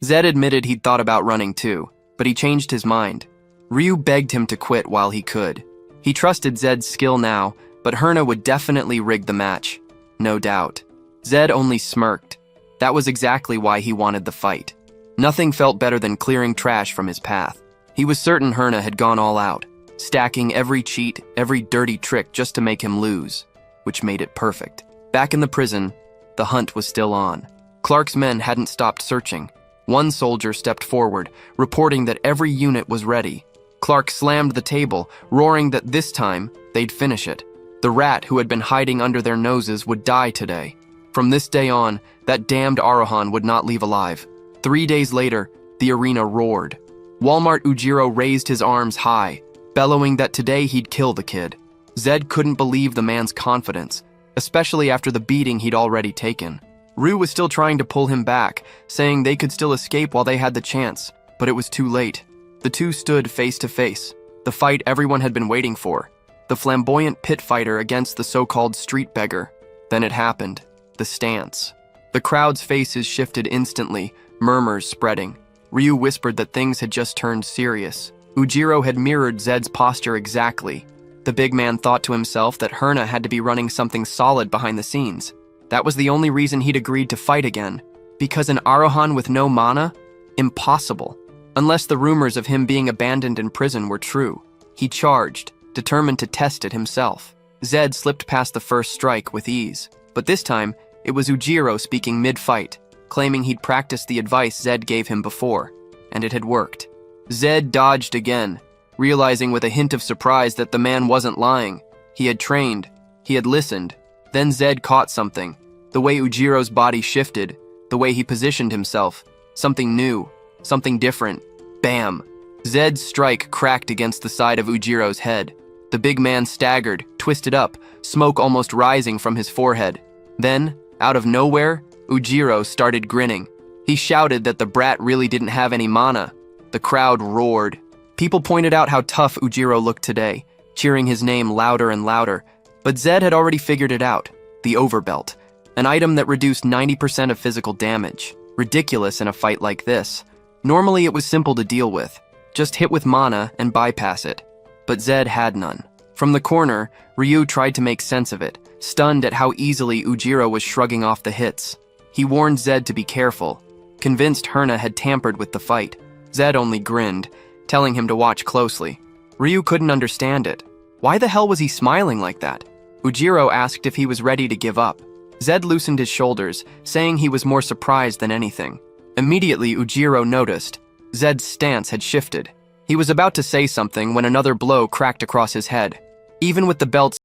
Zed admitted he'd thought about running too, but he changed his mind. Ryu begged him to quit while he could. He trusted Zed's skill now, but Herna would definitely rig the match. No doubt. Zed only smirked. That was exactly why he wanted the fight. Nothing felt better than clearing trash from his path. He was certain Herna had gone all out, stacking every cheat, every dirty trick just to make him lose, which made it perfect. Back in the prison, the hunt was still on. Clark's men hadn't stopped searching. One soldier stepped forward, reporting that every unit was ready. Clark slammed the table, roaring that this time they'd finish it. The rat who had been hiding under their noses would die today. From this day on, that damned Arohan would not leave alive. 3 days later, the arena roared. Walmart Ujiro raised his arms high, bellowing that today he'd kill the kid. Zed couldn't believe the man's confidence, especially after the beating he'd already taken. Ryu was still trying to pull him back, saying they could still escape while they had the chance, but it was too late. The two stood face to face, the fight everyone had been waiting for. The flamboyant pit fighter against the so-called street beggar. Then it happened. The stance. The crowd's faces shifted instantly, murmurs spreading. Ryu whispered that things had just turned serious. Ujiro had mirrored Zed's posture exactly. The big man thought to himself that Herna had to be running something solid behind the scenes. That was the only reason he'd agreed to fight again. Because an Arohan with no mana? Impossible. Unless the rumors of him being abandoned in prison were true. He charged, determined to test it himself. Zed slipped past the first strike with ease. But this time, it was Ujiro speaking mid-fight, claiming he'd practiced the advice Zed gave him before. And it had worked. Zed dodged again, realizing with a hint of surprise that the man wasn't lying. He had trained. He had listened. Then Zed caught something. The way Ujiro's body shifted. The way he positioned himself. Something new. Something different. Bam! Zed's strike cracked against the side of Ujiro's head. The big man staggered, twisted up, smoke almost rising from his forehead. Then, out of nowhere, Ujiro started grinning. He shouted that the brat really didn't have any mana. The crowd roared. People pointed out how tough Ujiro looked today, cheering his name louder and louder. But Zed had already figured it out. The overbelt. An item that reduced 90% of physical damage. Ridiculous in a fight like this. Normally it was simple to deal with. Just hit with mana and bypass it. But Zed had none. From the corner, Ryu tried to make sense of it, stunned at how easily Ujiro was shrugging off the hits. He warned Zed to be careful, convinced Herna had tampered with the fight. Zed only grinned, telling him to watch closely. Ryu couldn't understand it. Why the hell was he smiling like that? Ujiro asked if he was ready to give up. Zed loosened his shoulders, saying he was more surprised than anything. Immediately, Ujiro noticed. Zed's stance had shifted. He was about to say something when another blow cracked across his head. Even with the belt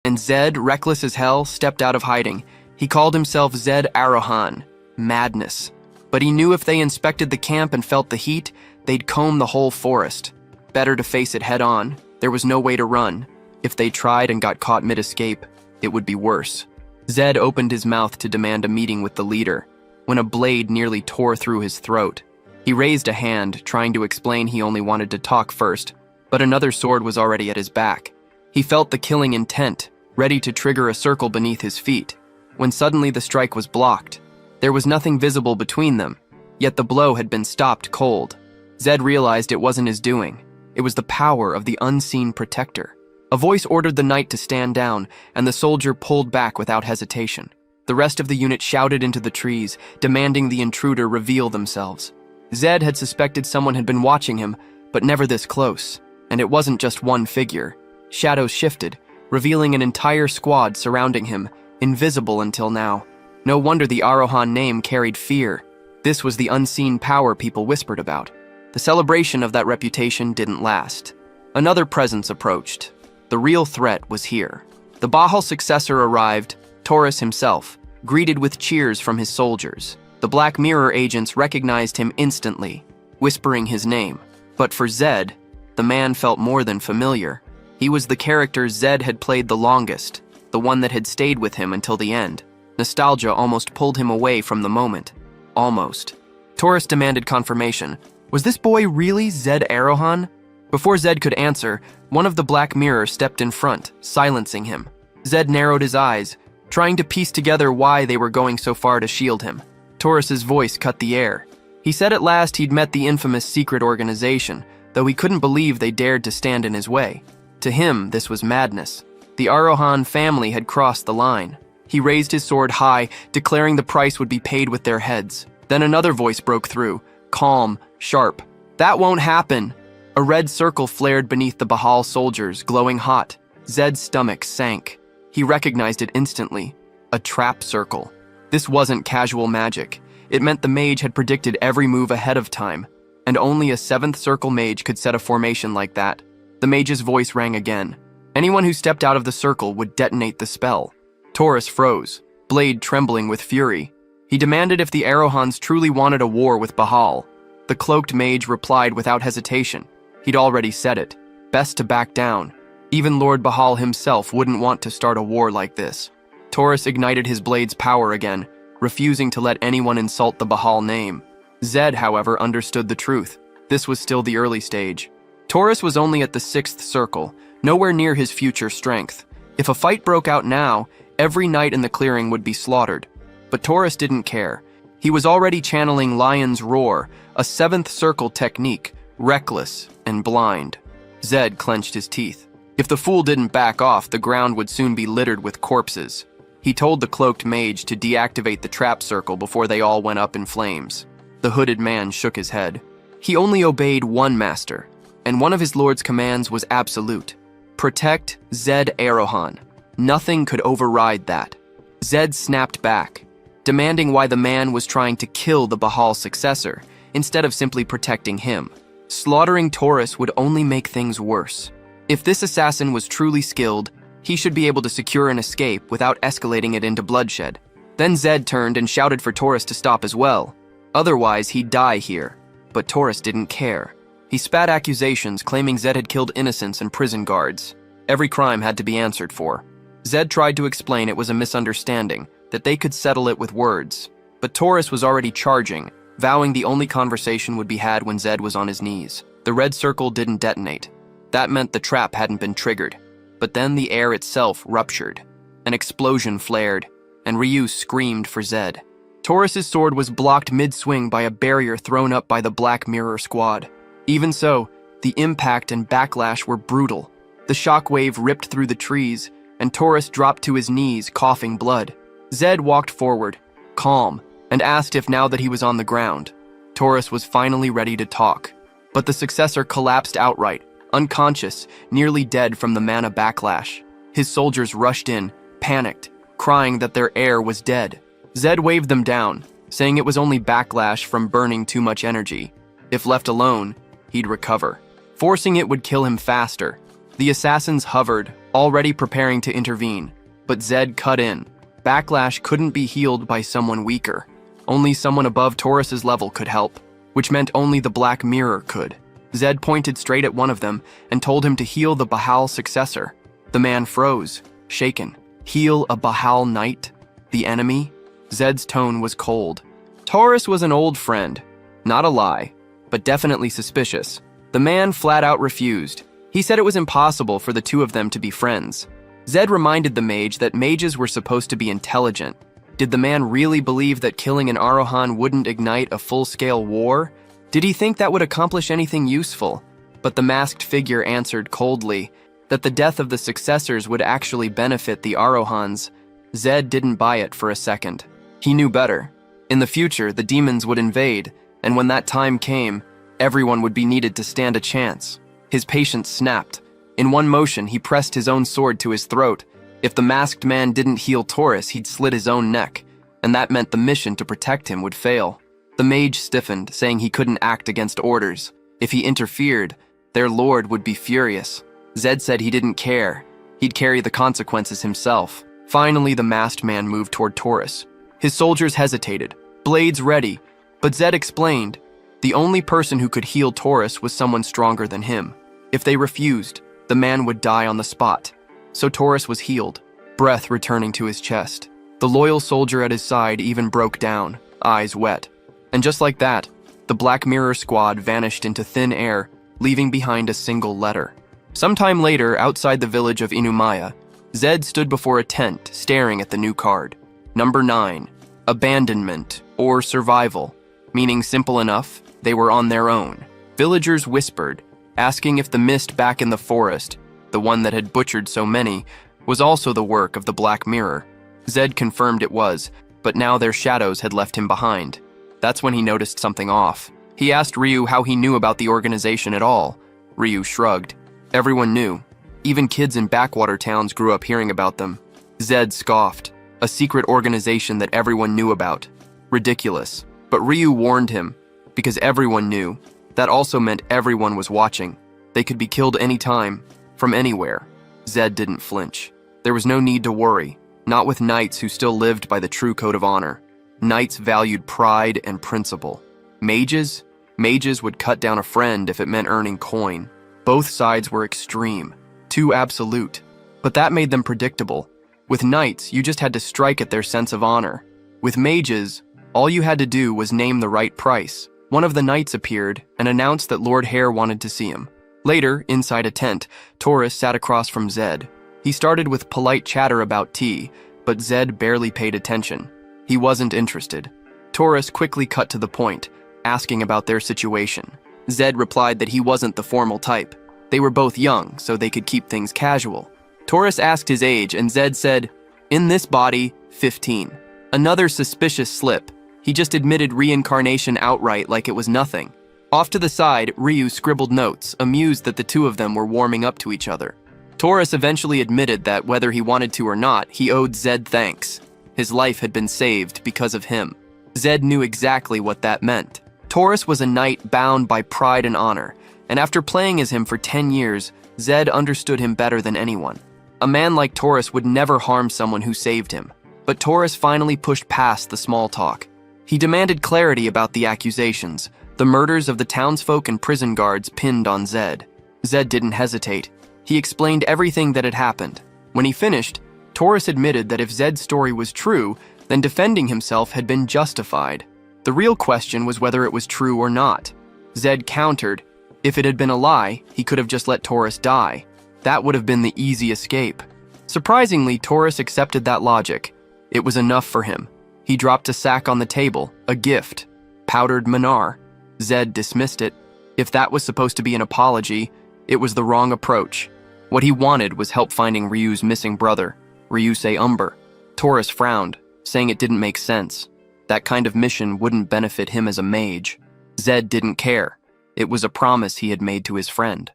and Zed, reckless as hell, stepped out of hiding. He called himself Zed Arohan, madness. But he knew if they inspected the camp and felt the heat, they'd comb the whole forest. Better to face it head on. There was no way to run. If they tried and got caught mid-escape, it would be worse. Zed opened his mouth to demand a meeting with the leader, when a blade nearly tore through his throat. He raised a hand, trying to explain he only wanted to talk first, but another sword was already at his back. He felt the killing intent, ready to trigger a circle beneath his feet, when suddenly the strike was blocked. There was nothing visible between them, yet the blow had been stopped cold. Zed realized it wasn't his doing. It was the power of the unseen protector. A voice ordered the knight to stand down, and the soldier pulled back without hesitation. The rest of the unit shouted into the trees, demanding the intruder reveal themselves. Zed had suspected someone had been watching him, but never this close. And it wasn't just one figure. Shadows shifted, revealing an entire squad surrounding him, invisible until now. No wonder the Arohan name carried fear. This was the unseen power people whispered about. The celebration of that reputation didn't last. Another presence approached. The real threat was here. The Bahal successor arrived, Taurus himself, greeted with cheers from his soldiers. The Black Mirror agents recognized him instantly, whispering his name. But for Zed, the man felt more than familiar. He was the character Zed had played the longest, the one that had stayed with him until the end. Nostalgia almost pulled him away from the moment. Almost. Taurus demanded confirmation. Was this boy really Zed Arohan? Before Zed could answer, one of the Black Mirror stepped in front, silencing him. Zed narrowed his eyes, trying to piece together why they were going so far to shield him. Taurus's voice cut the air. He said at last he'd met the infamous secret organization, though he couldn't believe they dared to stand in his way. To him, this was madness. The Arohan family had crossed the line. He raised his sword high, declaring the price would be paid with their heads. Then another voice broke through, calm, sharp. That won't happen. A red circle flared beneath the Bahal soldiers, glowing hot. Zed's stomach sank. He recognized it instantly. A trap circle. This wasn't casual magic. It meant the mage had predicted every move ahead of time, and only a 7th circle mage could set a formation like that. The mage's voice rang again. Anyone who stepped out of the circle would detonate the spell. Taurus froze, blade trembling with fury. He demanded if the Arohans truly wanted a war with Bahal. The cloaked mage replied without hesitation. He'd already said it. Best to back down. Even Lord Bahal himself wouldn't want to start a war like this. Taurus ignited his blade's power again, refusing to let anyone insult the Bahal name. Zed, however, understood the truth. This was still the early stage. Taurus was only at the 6th circle, nowhere near his future strength. If a fight broke out now, every knight in the clearing would be slaughtered. But Taurus didn't care. He was already channeling Lion's Roar, a 7th circle technique, reckless and blind. Zed clenched his teeth. If the fool didn't back off, the ground would soon be littered with corpses. He told the cloaked mage to deactivate the trap circle before they all went up in flames. The hooded man shook his head. He only obeyed one master, and one of his lord's commands was absolute. Protect Zed Arohan. Nothing could override that. Zed snapped back, demanding why the man was trying to kill the Bahal successor, instead of simply protecting him. Slaughtering Taurus would only make things worse. If this assassin was truly skilled, he should be able to secure an escape without escalating it into bloodshed. Then Zed turned and shouted for Taurus to stop as well. Otherwise, he'd die here. But Taurus didn't care. He spat accusations, claiming Zed had killed innocents and prison guards. Every crime had to be answered for. Zed tried to explain it was a misunderstanding, that they could settle it with words. But Taurus was already charging, vowing the only conversation would be had when Zed was on his knees. The red circle didn't detonate. That meant the trap hadn't been triggered. But then the air itself ruptured. An explosion flared, and Ryu screamed for Zed. Taurus's sword was blocked mid-swing by a barrier thrown up by the Black Mirror squad. Even so, the impact and backlash were brutal. The shockwave ripped through the trees, and Taurus dropped to his knees, coughing blood. Zed walked forward, calm, and asked if now that he was on the ground. Taurus was finally ready to talk. But the successor collapsed outright, unconscious, nearly dead from the mana backlash. His soldiers rushed in, panicked, crying that their heir was dead. Zed waved them down, saying it was only backlash from burning too much energy. If left alone, he'd recover. Forcing it would kill him faster. The assassins hovered, already preparing to intervene, but Zed cut in. Backlash couldn't be healed by someone weaker. Only someone above Taurus's level could help, which meant only the Black Mirror could. Zed pointed straight at one of them and told him to heal the Bahal successor. The man froze, shaken. Heal a Bahal knight? The enemy? Zed's tone was cold. Taurus was an old friend. Not a lie, but definitely suspicious. The man flat out refused. He said it was impossible for the two of them to be friends. Zed reminded the mage that mages were supposed to be intelligent. Did the man really believe that killing an Arohan wouldn't ignite a full-scale war? Did he think that would accomplish anything useful? But the masked figure answered coldly that the death of the successors would actually benefit the Arohans. Zed didn't buy it for a second. He knew better. In the future, the demons would invade, and when that time came, everyone would be needed to stand a chance. His patience snapped. In one motion, he pressed his own sword to his throat. If the masked man didn't heal Taurus, he'd slit his own neck, and that meant the mission to protect him would fail. The mage stiffened, saying he couldn't act against orders. If he interfered, their lord would be furious. Zed said he didn't care. He'd carry the consequences himself. Finally, the masked man moved toward Taurus. His soldiers hesitated, blades ready, but Zed explained the only person who could heal Taurus was someone stronger than him. If they refused, the man would die on the spot. So Taurus was healed, breath returning to his chest. The loyal soldier at his side even broke down, eyes wet. And just like that, the Black Mirror squad vanished into thin air, leaving behind a single letter. Sometime later, outside the village of Inumaya, Zed stood before a tent, staring at the new card. Number 9, abandonment or survival, meaning simple enough, they were on their own. Villagers whispered, asking if the mist back in the forest, the one that had butchered so many, was also the work of the Black Mirror. Zed confirmed it was, but now their shadows had left him behind. That's when he noticed something off. He asked Ryu how he knew about the organization at all. Ryu shrugged. Everyone knew. Even kids in backwater towns grew up hearing about them. Zed scoffed. A secret organization that everyone knew about. Ridiculous. But Ryu warned him, because everyone knew. That also meant everyone was watching. They could be killed anytime, from anywhere. Zed didn't flinch. There was no need to worry, not with knights who still lived by the true code of honor. Knights valued pride and principle. Mages? Mages would cut down a friend if it meant earning coin. Both sides were extreme, too absolute. But that made them predictable. With knights, you just had to strike at their sense of honor. With mages, all you had to do was name the right price. One of the knights appeared and announced that Lord Hare wanted to see him. Later, inside a tent, Taurus sat across from Zed. He started with polite chatter about tea, but Zed barely paid attention. He wasn't interested. Taurus quickly cut to the point, asking about their situation. Zed replied that he wasn't the formal type. They were both young, so they could keep things casual. Taurus asked his age, and Zed said, "In this body, 15. Another suspicious slip. He just admitted reincarnation outright like it was nothing. Off to the side, Ryu scribbled notes, amused that the two of them were warming up to each other. Taurus eventually admitted that whether he wanted to or not, he owed Zed thanks. His life had been saved because of him. Zed knew exactly what that meant. Taurus was a knight bound by pride and honor, and after playing as him for 10 years, Zed understood him better than anyone. A man like Taurus would never harm someone who saved him. But Taurus finally pushed past the small talk. He demanded clarity about the accusations, the murders of the townsfolk and prison guards pinned on Zed. Zed didn't hesitate. He explained everything that had happened. When he finished, Taurus admitted that if Zed's story was true, then defending himself had been justified. The real question was whether it was true or not. Zed countered, if it had been a lie, he could have just let Taurus die. That would have been the easy escape. Surprisingly, Taurus accepted that logic. It was enough for him. He dropped a sack on the table, a gift, powdered manar. Zed dismissed it. If that was supposed to be an apology, it was the wrong approach. What he wanted was help finding Ryu's missing brother, Ryusei Umber. Taurus frowned, saying it didn't make sense. That kind of mission wouldn't benefit him as a mage. Zed didn't care. It was a promise he had made to his friend.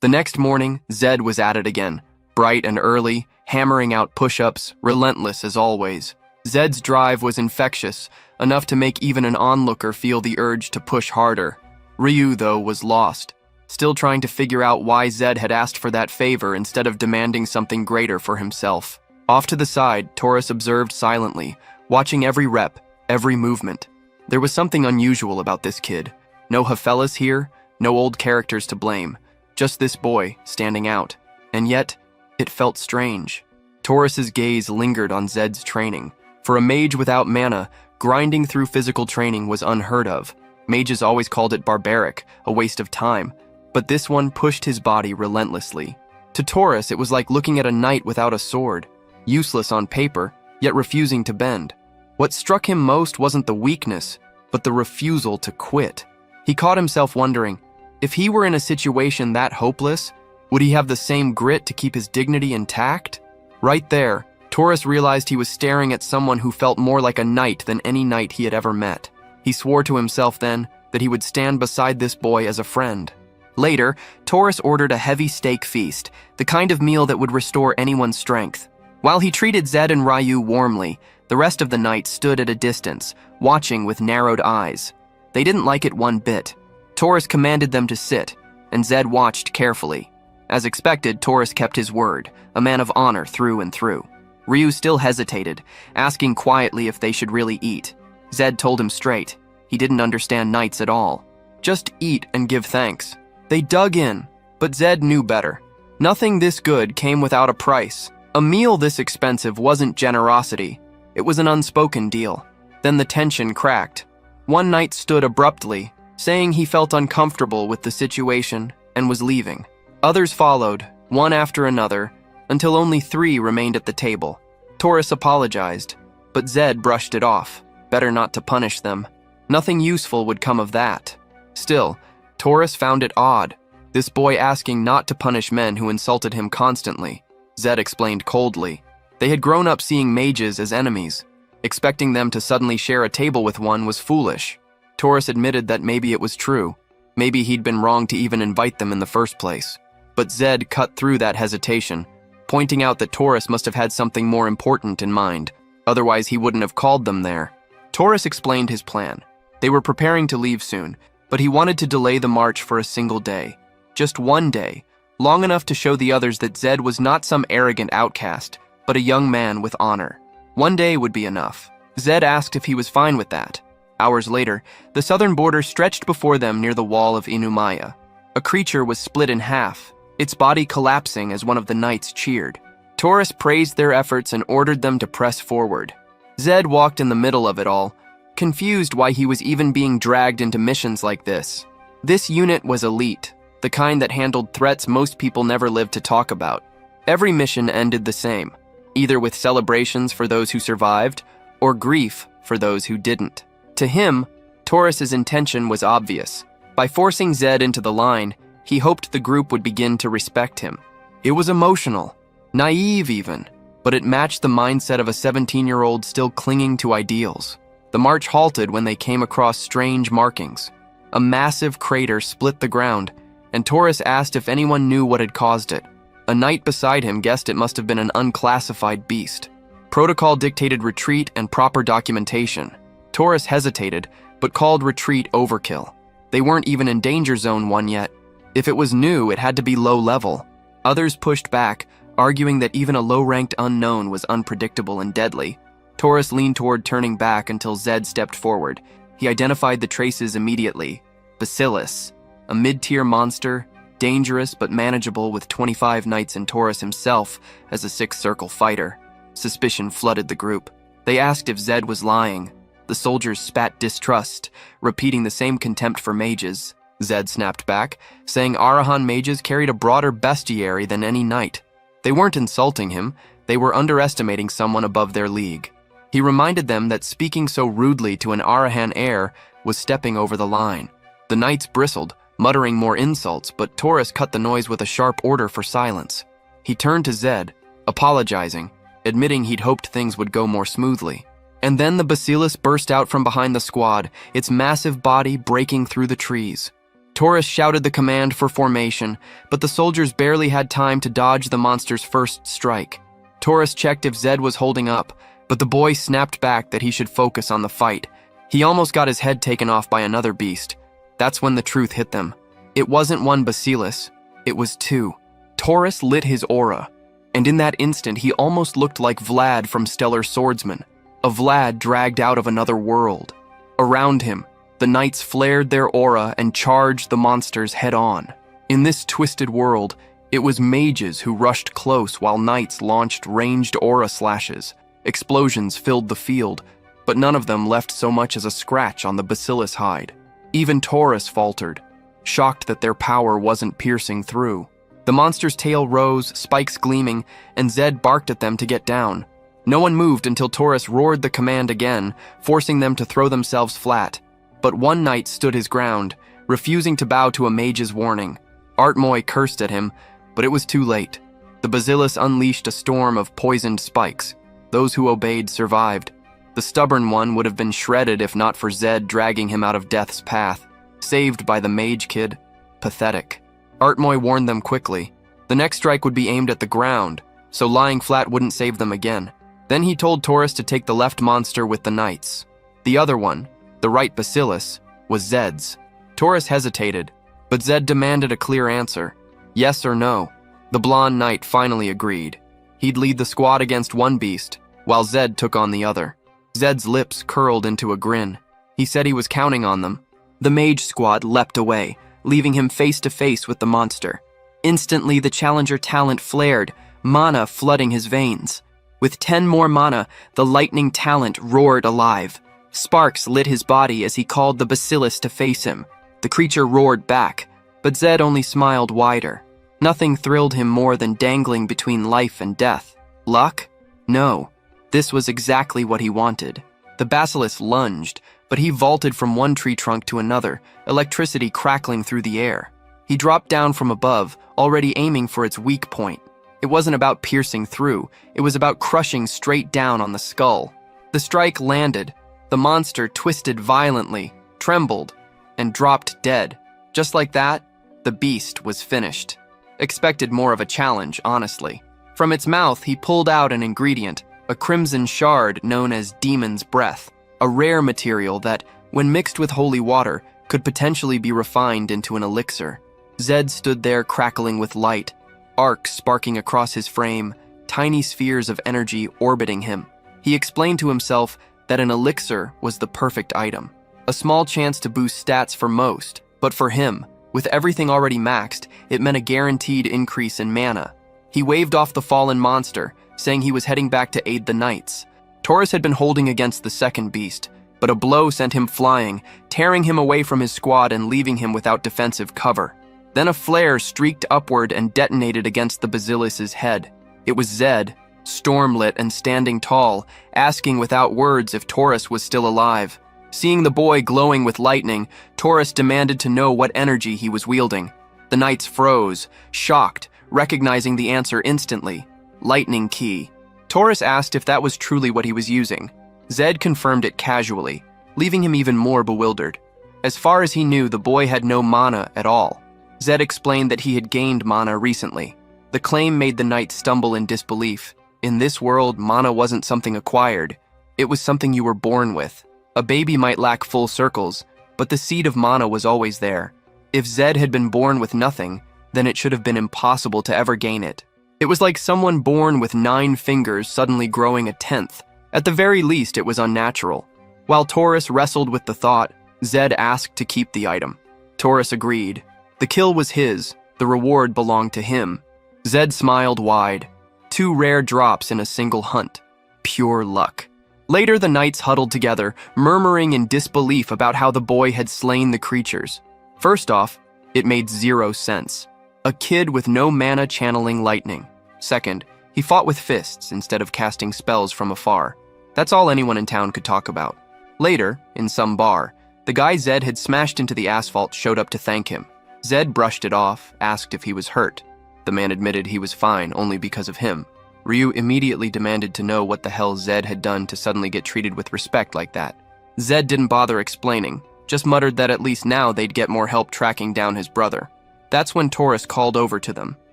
The next morning, Zed was at it again, bright and early, hammering out push-ups, relentless as always. Zed's drive was infectious, enough to make even an onlooker feel the urge to push harder. Ryu, though, was lost. still trying to figure out why Zed had asked for that favor instead of demanding something greater for himself. Off to the side, Taurus observed silently, watching every rep, every movement. There was something unusual about this kid. No Hafellas here, no old characters to blame, just this boy standing out. And yet, it felt strange. Taurus's gaze lingered on Zed's training. For a mage without mana, grinding through physical training was unheard of. Mages always called it barbaric, a waste of time, but this one pushed his body relentlessly. To Taurus, it was like looking at a knight without a sword, useless on paper, yet refusing to bend. What struck him most wasn't the weakness, but the refusal to quit. He caught himself wondering, if he were in a situation that hopeless, would he have the same grit to keep his dignity intact? Right there, Taurus realized he was staring at someone who felt more like a knight than any knight he had ever met. He swore to himself then that he would stand beside this boy as a friend. Later, Taurus ordered a heavy steak feast, the kind of meal that would restore anyone's strength. While he treated Zed and Ryu warmly, the rest of the knights stood at a distance, watching with narrowed eyes. They didn't like it one bit. Taurus commanded them to sit, and Zed watched carefully. As expected, Taurus kept his word, a man of honor through and through. Ryu still hesitated, asking quietly if they should really eat. Zed told him straight. He didn't understand knights at all. Just eat and give thanks. They dug in, but Zed knew better. Nothing this good came without a price. A meal this expensive wasn't generosity. It was an unspoken deal. Then the tension cracked. One knight stood abruptly, saying he felt uncomfortable with the situation and was leaving. Others followed, one after another, until only 3 remained at the table. Taurus apologized, but Zed brushed it off. Better not to punish them. Nothing useful would come of that. Still, Taurus found it odd, this boy asking not to punish men who insulted him constantly. Zed explained coldly. They had grown up seeing mages as enemies. Expecting them to suddenly share a table with one was foolish. Taurus admitted that maybe it was true. Maybe he'd been wrong to even invite them in the first place. But Zed cut through that hesitation, pointing out that Taurus must have had something more important in mind. Otherwise, he wouldn't have called them there. Taurus explained his plan. They were preparing to leave soon, but he wanted to delay the march for a single day. Just one day, long enough to show the others that Zed was not some arrogant outcast, but a young man with honor. One day would be enough. Zed asked if he was fine with that. Hours later, the southern border stretched before them near the wall of Inumaya. A creature was split in half, its body collapsing as one of the knights cheered. Taurus praised their efforts and ordered them to press forward. Zed walked in the middle of it all, confused why he was even being dragged into missions like this. This unit was elite, the kind that handled threats most people never lived to talk about. Every mission ended the same, either with celebrations for those who survived, or grief for those who didn't. To him, Taurus's intention was obvious. By forcing Zed into the line, he hoped the group would begin to respect him. It was emotional, naive even, but it matched the mindset of a 17-year-old still clinging to ideals. The march halted when they came across strange markings. A massive crater split the ground, and Taurus asked if anyone knew what had caused it. A knight beside him guessed it must have been an unclassified beast. Protocol dictated retreat and proper documentation. Taurus hesitated, but called retreat overkill. They weren't even in Danger Zone 1 yet. If it was new, it had to be low level. Others pushed back, arguing that even a low-ranked unknown was unpredictable and deadly. Taurus leaned toward turning back until Zed stepped forward. He identified the traces immediately. Bacillus, a mid-tier monster, dangerous but manageable with 25 knights and Taurus himself as a sixth circle fighter. Suspicion flooded the group. They asked if Zed was lying. The soldiers spat distrust, repeating the same contempt for mages. Zed snapped back, saying Arahan mages carried a broader bestiary than any knight. They weren't insulting him, they were underestimating someone above their league. He reminded them that speaking so rudely to an Arahan heir was stepping over the line. The knights bristled, muttering more insults, but Taurus cut the noise with a sharp order for silence. He turned to Zed, apologizing, admitting he'd hoped things would go more smoothly. And then the Bacillus burst out from behind the squad, its massive body breaking through the trees. Taurus shouted the command for formation, but the soldiers barely had time to dodge the monster's first strike. Taurus checked if Zed was holding up, but the boy snapped back that he should focus on the fight. He almost got his head taken off by another beast. That's when the truth hit them. It wasn't one bacillus, it was two. Taurus lit his aura, and in that instant he almost looked like Vlad from Stellar Swordsman, a Vlad dragged out of another world. Around him, the knights flared their aura and charged the monsters head-on. In this twisted world, it was mages who rushed close while knights launched ranged aura slashes. Explosions filled the field, but none of them left so much as a scratch on the bacillus hide. Even Taurus faltered, shocked that their power wasn't piercing through. The monster's tail rose, spikes gleaming, and Zed barked at them to get down. No one moved until Taurus roared the command again, forcing them to throw themselves flat. But one knight stood his ground, refusing to bow to a mage's warning. Artmoy cursed at him, but it was too late. The bacillus unleashed a storm of poisoned spikes. Those who obeyed survived. The stubborn one would have been shredded if not for Zed dragging him out of death's path. Saved by the mage kid. Pathetic. Artmoy warned them quickly. The next strike would be aimed at the ground, so lying flat wouldn't save them again. Then he told Taurus to take the left monster with the knights. The other one, the right bacillus, was Zed's. Taurus hesitated, but Zed demanded a clear answer. Yes or no. The blonde knight finally agreed. He'd lead the squad against one beast, while Zed took on the other. Zed's lips curled into a grin. He said he was counting on them. The mage squad leapt away, leaving him face to face with the monster. Instantly, the challenger talent flared, mana flooding his veins. With 10 more mana, the lightning talent roared alive. Sparks lit his body as he called the bacillus to face him. The creature roared back, but Zed only smiled wider. Nothing thrilled him more than dangling between life and death. Luck? No. This was exactly what he wanted. The bacillus lunged, but he vaulted from one tree trunk to another, electricity crackling through the air. He dropped down from above, already aiming for its weak point. It wasn't about piercing through, it was about crushing straight down on the skull. The strike landed. The monster twisted violently, trembled, and dropped dead. Just like that, the beast was finished. Expected more of a challenge, honestly. From its mouth, he pulled out an ingredient, a crimson shard known as Demon's Breath, a rare material that, when mixed with holy water, could potentially be refined into an elixir. Zed stood there crackling with light, arcs sparking across his frame, tiny spheres of energy orbiting him. He explained to himself that an elixir was the perfect item. A small chance to boost stats for most, but for him, with everything already maxed, it meant a guaranteed increase in mana. He waved off the fallen monster, saying he was heading back to aid the knights. Taurus had been holding against the second beast, but a blow sent him flying, tearing him away from his squad and leaving him without defensive cover. Then a flare streaked upward and detonated against the bacillus's head. It was Zed, stormlit and standing tall, asking without words if Taurus was still alive. Seeing the boy glowing with lightning, Taurus demanded to know what energy he was wielding. The knights froze, shocked, recognizing the answer instantly. Lightning key. Taurus asked if that was truly what he was using. Zed confirmed it casually, leaving him even more bewildered. As far as he knew, the boy had no mana at all. Zed explained that he had gained mana recently. The claim made the knight stumble in disbelief. In this world, mana wasn't something acquired. It was something you were born with. A baby might lack full circles, but the seed of mana was always there. If Zed had been born with nothing, then it should have been impossible to ever gain it. It was like someone born with 9 fingers suddenly growing a 10th. At the very least, it was unnatural. While Taurus wrestled with the thought, Zed asked to keep the item. Taurus agreed. The kill was his, the reward belonged to him. Zed smiled wide. 2 rare drops in a single hunt. Pure luck. Later, the knights huddled together, murmuring in disbelief about how the boy had slain the creatures. First off, it made 0 sense. A kid with no mana channeling lightning. Second, he fought with fists instead of casting spells from afar. That's all anyone in town could talk about. Later, in some bar, the guy Zed had smashed into the asphalt showed up to thank him. Zed brushed it off, asked if he was hurt. The man admitted he was fine only because of him. Ryu immediately demanded to know what the hell Zed had done to suddenly get treated with respect like that. Zed didn't bother explaining, just muttered that at least now they'd get more help tracking down his brother. That's when Taurus called over to them.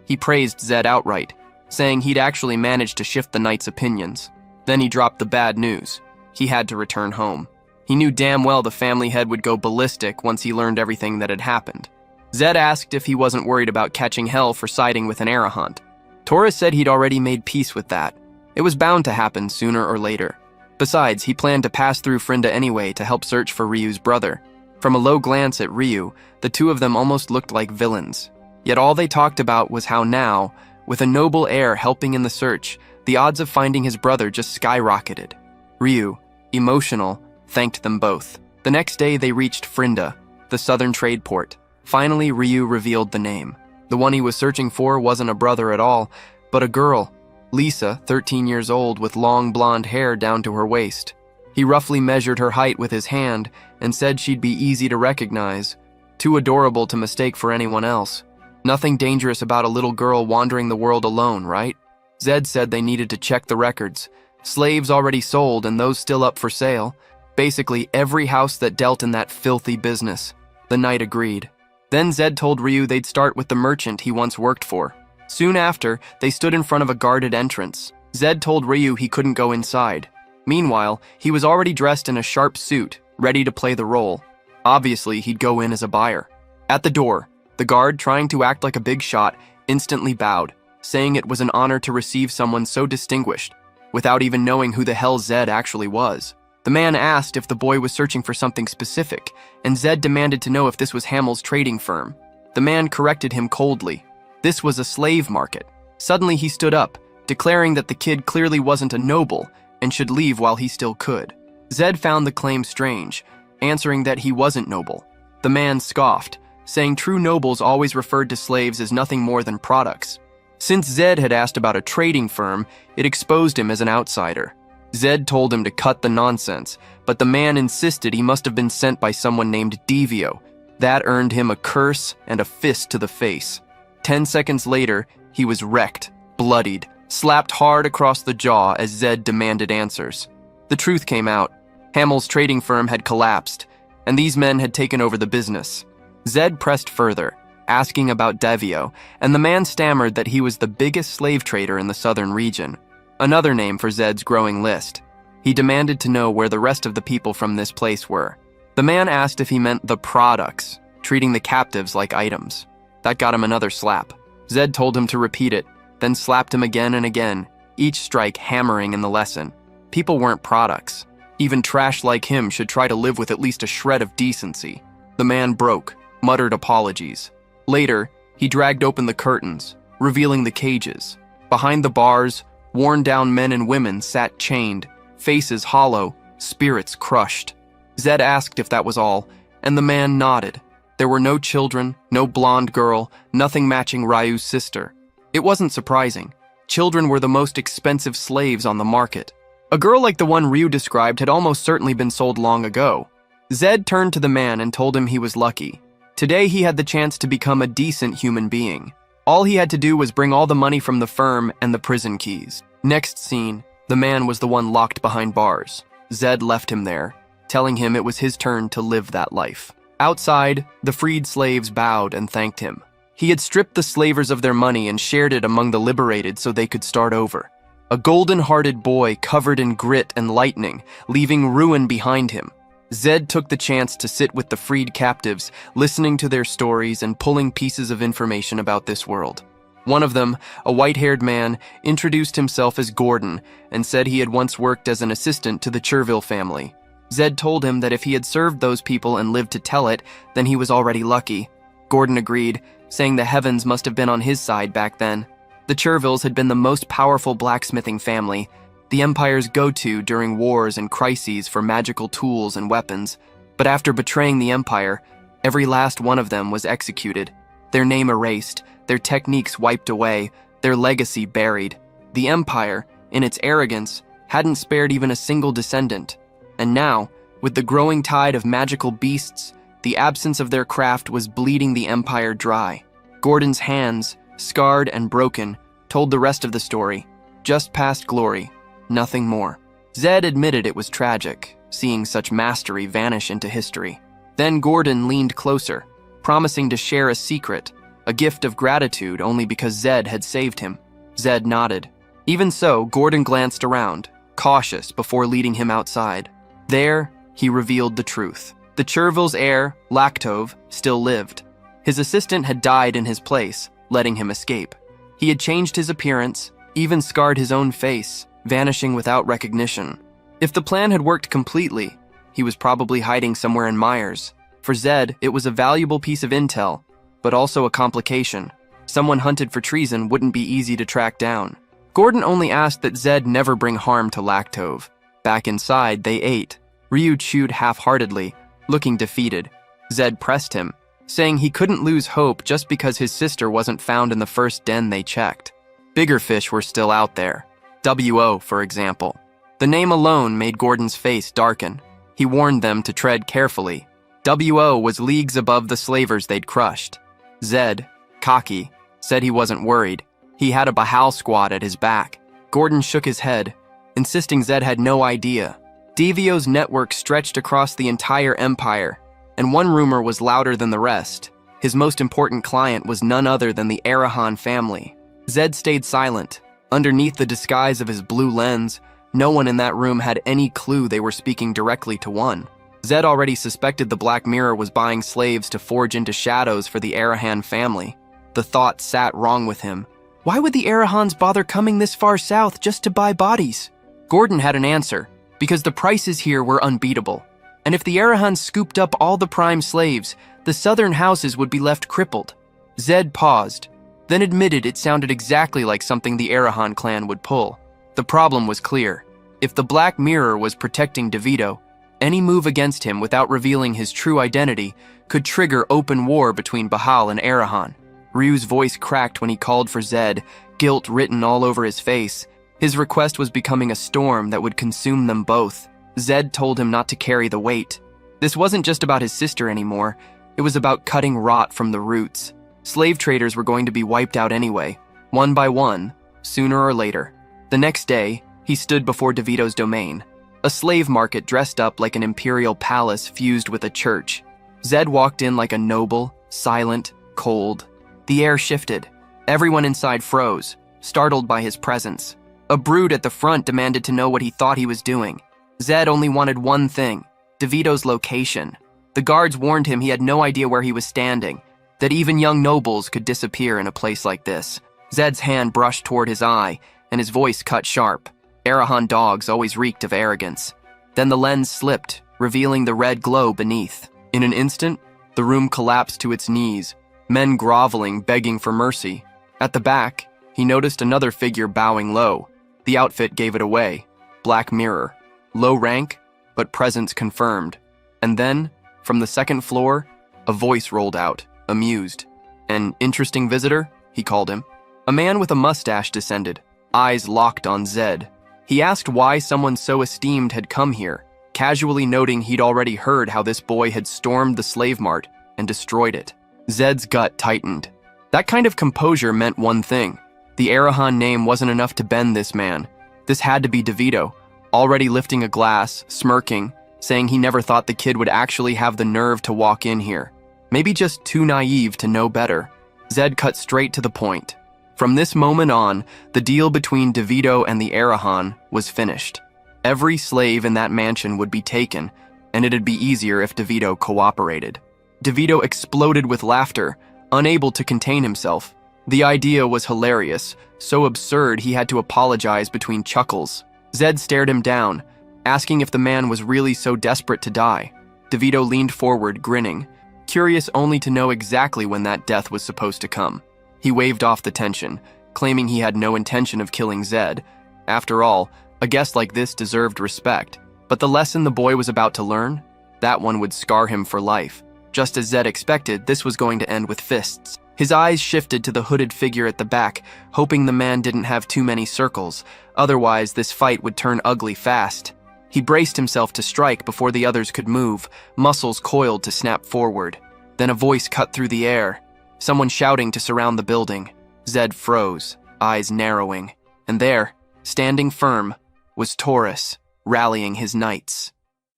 He praised Zed outright, saying he'd actually managed to shift the knights' opinions. Then he dropped the bad news. He had to return home. He knew damn well the family head would go ballistic once he learned everything that had happened. Zed asked if he wasn't worried about catching hell for siding with an Arahant. Taurus said he'd already made peace with that. It was bound to happen sooner or later. Besides, he planned to pass through Frinda anyway to help search for Ryu's brother. From a low glance at Ryu, the two of them almost looked like villains. Yet all they talked about was how now, with a noble heir helping in the search, the odds of finding his brother just skyrocketed. Ryu, emotional, thanked them both. The next day they reached Frinda, the southern trade port. Finally, Ryu revealed the name. The one he was searching for wasn't a brother at all, but a girl, Lisa, 13 years old, with long blonde hair down to her waist. He roughly measured her height with his hand and said she'd be easy to recognize, too adorable to mistake for anyone else. Nothing dangerous about a little girl wandering the world alone, right? Zed said they needed to check the records. Slaves already sold and those still up for sale. Basically, every house that dealt in that filthy business. The knight agreed. Then Zed told Ryu they'd start with the merchant he once worked for. Soon after, they stood in front of a guarded entrance. Zed told Ryu he couldn't go inside. Meanwhile, he was already dressed in a sharp suit, ready to play the role. Obviously, he'd go in as a buyer. At the door, the guard, trying to act like a big shot, instantly bowed, saying it was an honor to receive someone so distinguished, without even knowing who the hell Zed actually was. The man asked if the boy was searching for something specific, and Zed demanded to know if this was Hamel's trading firm. The man corrected him coldly. This was a slave market. Suddenly he stood up, declaring that the kid clearly wasn't a noble and should leave while he still could. Zed found the claim strange, answering that he wasn't noble. The man scoffed, saying true nobles always referred to slaves as nothing more than products. Since Zed had asked about a trading firm, it exposed him as an outsider. Zed told him to cut the nonsense, but the man insisted he must have been sent by someone named Devio. That earned him a curse and a fist to the face. 10 seconds later, he was wrecked, bloodied, slapped hard across the jaw as Zed demanded answers. The truth came out. Hamel's trading firm had collapsed, and these men had taken over the business. Zed pressed further, asking about Devio, and the man stammered that he was the biggest slave trader in the southern region. Another name for Zed's growing list. He demanded to know where the rest of the people from this place were. The man asked if he meant the products, treating the captives like items. That got him another slap. Zed told him to repeat it, then slapped him again and again, each strike hammering in the lesson. People weren't products. Even trash like him should try to live with at least a shred of decency. The man broke, muttered apologies. Later, he dragged open the curtains, revealing the cages. Behind the bars, worn-down men and women sat chained, faces hollow, spirits crushed. Zed asked if that was all, and the man nodded. There were no children, no blonde girl, nothing matching Ryu's sister. It wasn't surprising. Children were the most expensive slaves on the market. A girl like the one Ryu described had almost certainly been sold long ago. Zed turned to the man and told him he was lucky. Today he had the chance to become a decent human being. All he had to do was bring all the money from the firm and the prison keys. Next scene, the man was the one locked behind bars. Zed left him there, telling him it was his turn to live that life. Outside, the freed slaves bowed and thanked him. He had stripped the slavers of their money and shared it among the liberated so they could start over. A golden-hearted boy covered in grit and lightning, leaving ruin behind him. Zed took the chance to sit with the freed captives, listening to their stories and pulling pieces of information about this world. One of them, a white-haired man, introduced himself as Gordon and said he had once worked as an assistant to the Cherville family. Zed told him that if he had served those people and lived to tell it, then he was already lucky. Gordon agreed, saying the heavens must have been on his side back then. The Chervilles had been the most powerful blacksmithing family, the Empire's go-to during wars and crises for magical tools and weapons. But after betraying the Empire, every last one of them was executed. Their name erased, their techniques wiped away, their legacy buried. The Empire, in its arrogance, hadn't spared even a single descendant. And now, with the growing tide of magical beasts, the absence of their craft was bleeding the Empire dry. Gordon's hands, scarred and broken, told the rest of the story. Just past glory, nothing more. Zed admitted it was tragic, seeing such mastery vanish into history. Then Gordon leaned closer, promising to share a secret, a gift of gratitude only because Zed had saved him. Zed nodded. Even so, Gordon glanced around, cautious before leading him outside. There, he revealed the truth. The Cherville's heir, Lactove, still lived. His assistant had died in his place, letting him escape. He had changed his appearance, even scarred his own face, vanishing without recognition. If the plan had worked completely, he was probably hiding somewhere in Myers. For Zed, it was a valuable piece of intel, but also a complication. Someone hunted for treason wouldn't be easy to track down. Gordon only asked that Zed never bring harm to Lactove. Back inside, they ate. Ryu chewed half-heartedly, looking defeated. Zed pressed him, saying he couldn't lose hope just because his sister wasn't found in the first den they checked. Bigger fish were still out there. W.O., for example. The name alone made Gordon's face darken. He warned them to tread carefully. W.O. was leagues above the slavers they'd crushed. Zed, cocky, said he wasn't worried. He had a Bahal squad at his back. Gordon shook his head, insisting Zed had no idea. Devio's network stretched across the entire empire, and one rumor was louder than the rest. His most important client was none other than the Arahan family. Zed stayed silent. Underneath the disguise of his blue lens, no one in that room had any clue they were speaking directly to one. Zed already suspected the Black Mirror was buying slaves to forge into shadows for the Arahan family. The thought sat wrong with him. Why would the Arahans bother coming this far south just to buy bodies? Gordon had an answer, because the prices here were unbeatable. And if the Arahans scooped up all the prime slaves, the southern houses would be left crippled. Zed paused, then admitted it sounded exactly like something the Arahan clan would pull. The problem was clear. If the Black Mirror was protecting DeVito, any move against him without revealing his true identity could trigger open war between Bahal and Arahan. Ryu's voice cracked when he called for Zed, guilt written all over his face. His request was becoming a storm that would consume them both. Zed told him not to carry the weight. This wasn't just about his sister anymore. It was about cutting rot from the roots. Slave traders were going to be wiped out anyway, one by one, sooner or later. The next day, he stood before DeVito's domain, a slave market dressed up like an imperial palace fused with a church. Zed walked in like a noble, silent, cold. The air shifted. Everyone inside froze, startled by his presence. A brood at the front demanded to know what he thought he was doing. Zed only wanted one thing, DeVito's location. The guards warned him he had no idea where he was standing, that even young nobles could disappear in a place like this. Zed's hand brushed toward his eye, and his voice cut sharp. Arahan dogs always reeked of arrogance. Then the lens slipped, revealing the red glow beneath. In an instant, the room collapsed to its knees, men groveling, begging for mercy. At the back, he noticed another figure bowing low. The outfit gave it away. Black Mirror. Low rank, but presence confirmed. And then, from the second floor, a voice rolled out, amused. An interesting visitor, he called him. A man with a mustache descended, eyes locked on Zed. He asked why someone so esteemed had come here, casually noting he'd already heard how this boy had stormed the slave mart and destroyed it. Zed's gut tightened. That kind of composure meant one thing. The Arahan name wasn't enough to bend this man. This had to be DeVito, already lifting a glass, smirking, saying he never thought the kid would actually have the nerve to walk in here. Maybe just too naive to know better. Zed cut straight to the point. From this moment on, the deal between DeVito and the Arahan was finished. Every slave in that mansion would be taken, and it'd be easier if DeVito cooperated. DeVito exploded with laughter, unable to contain himself. The idea was hilarious, so absurd he had to apologize between chuckles. Zed stared him down, asking if the man was really so desperate to die. DeVito leaned forward, grinning, curious only to know exactly when that death was supposed to come. He waved off the tension, claiming he had no intention of killing Zed. After all, a guest like this deserved respect. But the lesson the boy was about to learn, that one would scar him for life. Just as Zed expected, this was going to end with fists. His eyes shifted to the hooded figure at the back, hoping the man didn't have too many circles. Otherwise, this fight would turn ugly fast. He braced himself to strike before the others could move, muscles coiled to snap forward. Then a voice cut through the air, someone shouting to surround the building. Zed froze, eyes narrowing. And there, standing firm, was Taurus, rallying his knights.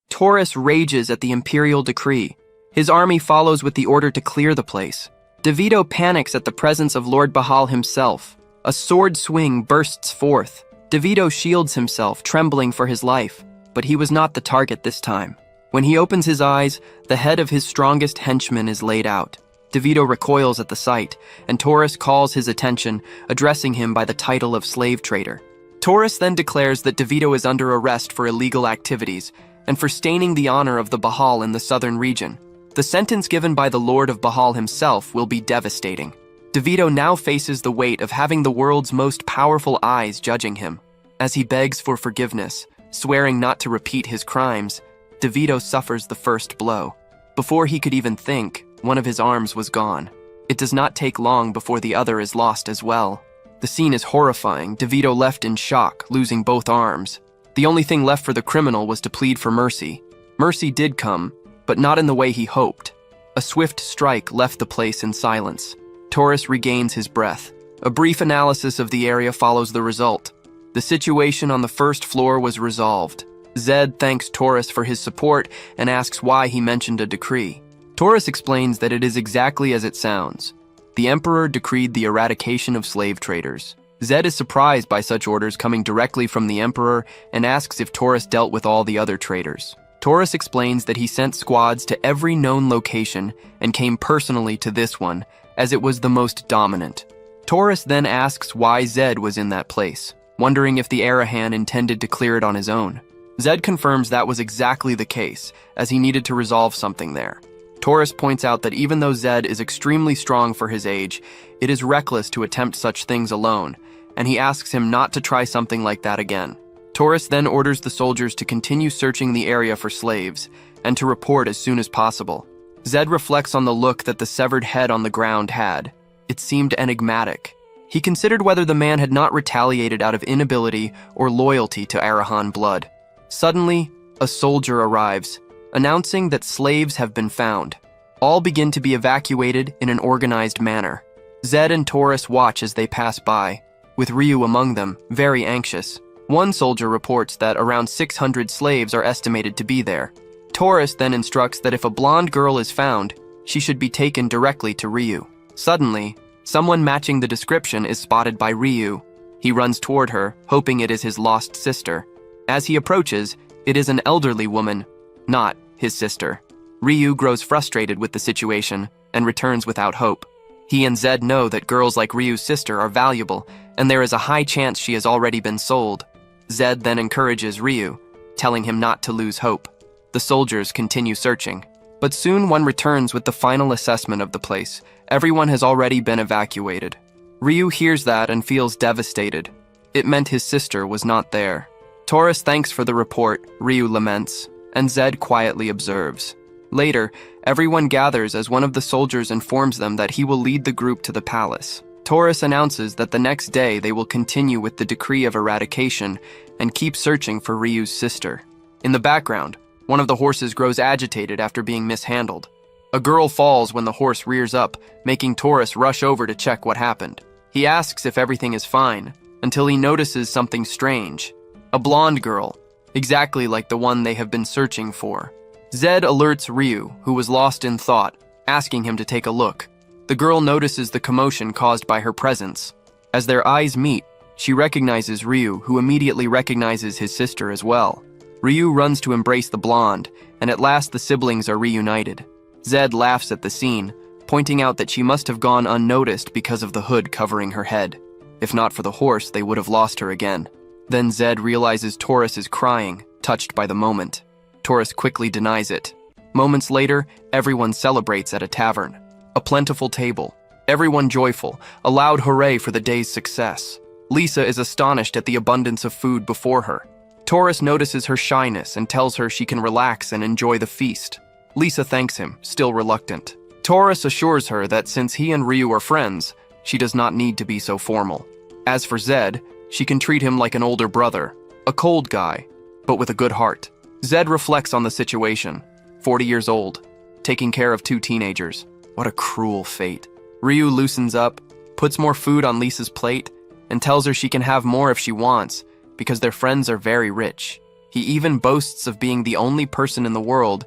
Taurus rages at the imperial decree. His army follows with the order to clear the place. DeVito panics at the presence of Lord Bahal himself. A sword swing bursts forth. DeVito shields himself, trembling for his life. But he was not the target this time. When he opens his eyes, the head of his strongest henchman is laid out. DeVito recoils at the sight, and Taurus calls his attention, addressing him by the title of slave trader. Taurus then declares that DeVito is under arrest for illegal activities and for staining the honor of the Bahal in the southern region. The sentence given by the Lord of Bahal himself will be devastating. DeVito now faces the weight of having the world's most powerful eyes judging him. As he begs for forgiveness, swearing not to repeat his crimes, DeVito suffers the first blow. Before he could even think, one of his arms was gone. It does not take long before the other is lost as well. The scene is horrifying, DeVito left in shock, losing both arms. The only thing left for the criminal was to plead for mercy. Mercy did come, but not in the way he hoped. A swift strike left the place in silence. Taurus regains his breath. A brief analysis of the area follows the result. The situation on the first floor was resolved. Zed thanks Taurus for his support and asks why he mentioned a decree. Taurus explains that it is exactly as it sounds. The Emperor decreed the eradication of slave traders. Zed is surprised by such orders coming directly from the Emperor and asks if Taurus dealt with all the other traders. Taurus explains that he sent squads to every known location and came personally to this one, as it was the most dominant. Taurus then asks why Zed was in that place, wondering if the Arahan intended to clear it on his own. Zed confirms that was exactly the case, as he needed to resolve something there. Taurus points out that even though Zed is extremely strong for his age, it is reckless to attempt such things alone, and he asks him not to try something like that again. Taurus then orders the soldiers to continue searching the area for slaves, and to report as soon as possible. Zed reflects on the look that the severed head on the ground had. It seemed enigmatic. He considered whether the man had not retaliated out of inability or loyalty to Arahan blood. Suddenly, a soldier arrives, announcing that slaves have been found. All begin to be evacuated in an organized manner. Zed and Taurus watch as they pass by, with Ryu among them, very anxious. One soldier reports that around 600 slaves are estimated to be there. Taurus then instructs that if a blonde girl is found, she should be taken directly to Ryu. Suddenly, someone matching the description is spotted by Ryu. He runs toward her, hoping it is his lost sister. As he approaches, it is an elderly woman, not his sister. Ryu grows frustrated with the situation and returns without hope. He and Zed know that girls like Ryu's sister are valuable, and there is a high chance she has already been sold. Zed then encourages Ryu, telling him not to lose hope. The soldiers continue searching, but soon one returns with the final assessment of the place. Everyone has already been evacuated. Ryu hears that and feels devastated. It meant his sister was not there. Taurus thanks for the report, Ryu laments, and Zed quietly observes. Later, everyone gathers as one of the soldiers informs them that he will lead the group to the palace. Taurus announces that the next day they will continue with the decree of eradication and keep searching for Ryu's sister. In the background, one of the horses grows agitated after being mishandled. A girl falls when the horse rears up, making Taurus rush over to check what happened. He asks if everything is fine, until he notices something strange. A blonde girl, exactly like the one they have been searching for. Zed alerts Ryu, who was lost in thought, asking him to take a look. The girl notices the commotion caused by her presence. As their eyes meet, she recognizes Ryu, who immediately recognizes his sister as well. Ryu runs to embrace the blonde, and at last the siblings are reunited. Zed laughs at the scene, pointing out that she must have gone unnoticed because of the hood covering her head. If not for the horse, they would have lost her again. Then Zed realizes Taurus is crying, touched by the moment. Taurus quickly denies it. Moments later, everyone celebrates at a tavern. A plentiful table. Everyone joyful, a loud hooray for the day's success. Lisa is astonished at the abundance of food before her. Taurus notices her shyness and tells her she can relax and enjoy the feast. Lisa thanks him, still reluctant. Taurus assures her that since he and Ryu are friends, she does not need to be so formal. As for Zed, she can treat him like an older brother, a cold guy, but with a good heart. Zed reflects on the situation. 40 years old, taking care of 2 teenagers. What a cruel fate. Ryu loosens up, puts more food on Lisa's plate, and tells her she can have more if she wants, because their friends are very rich. He even boasts of being the only person in the world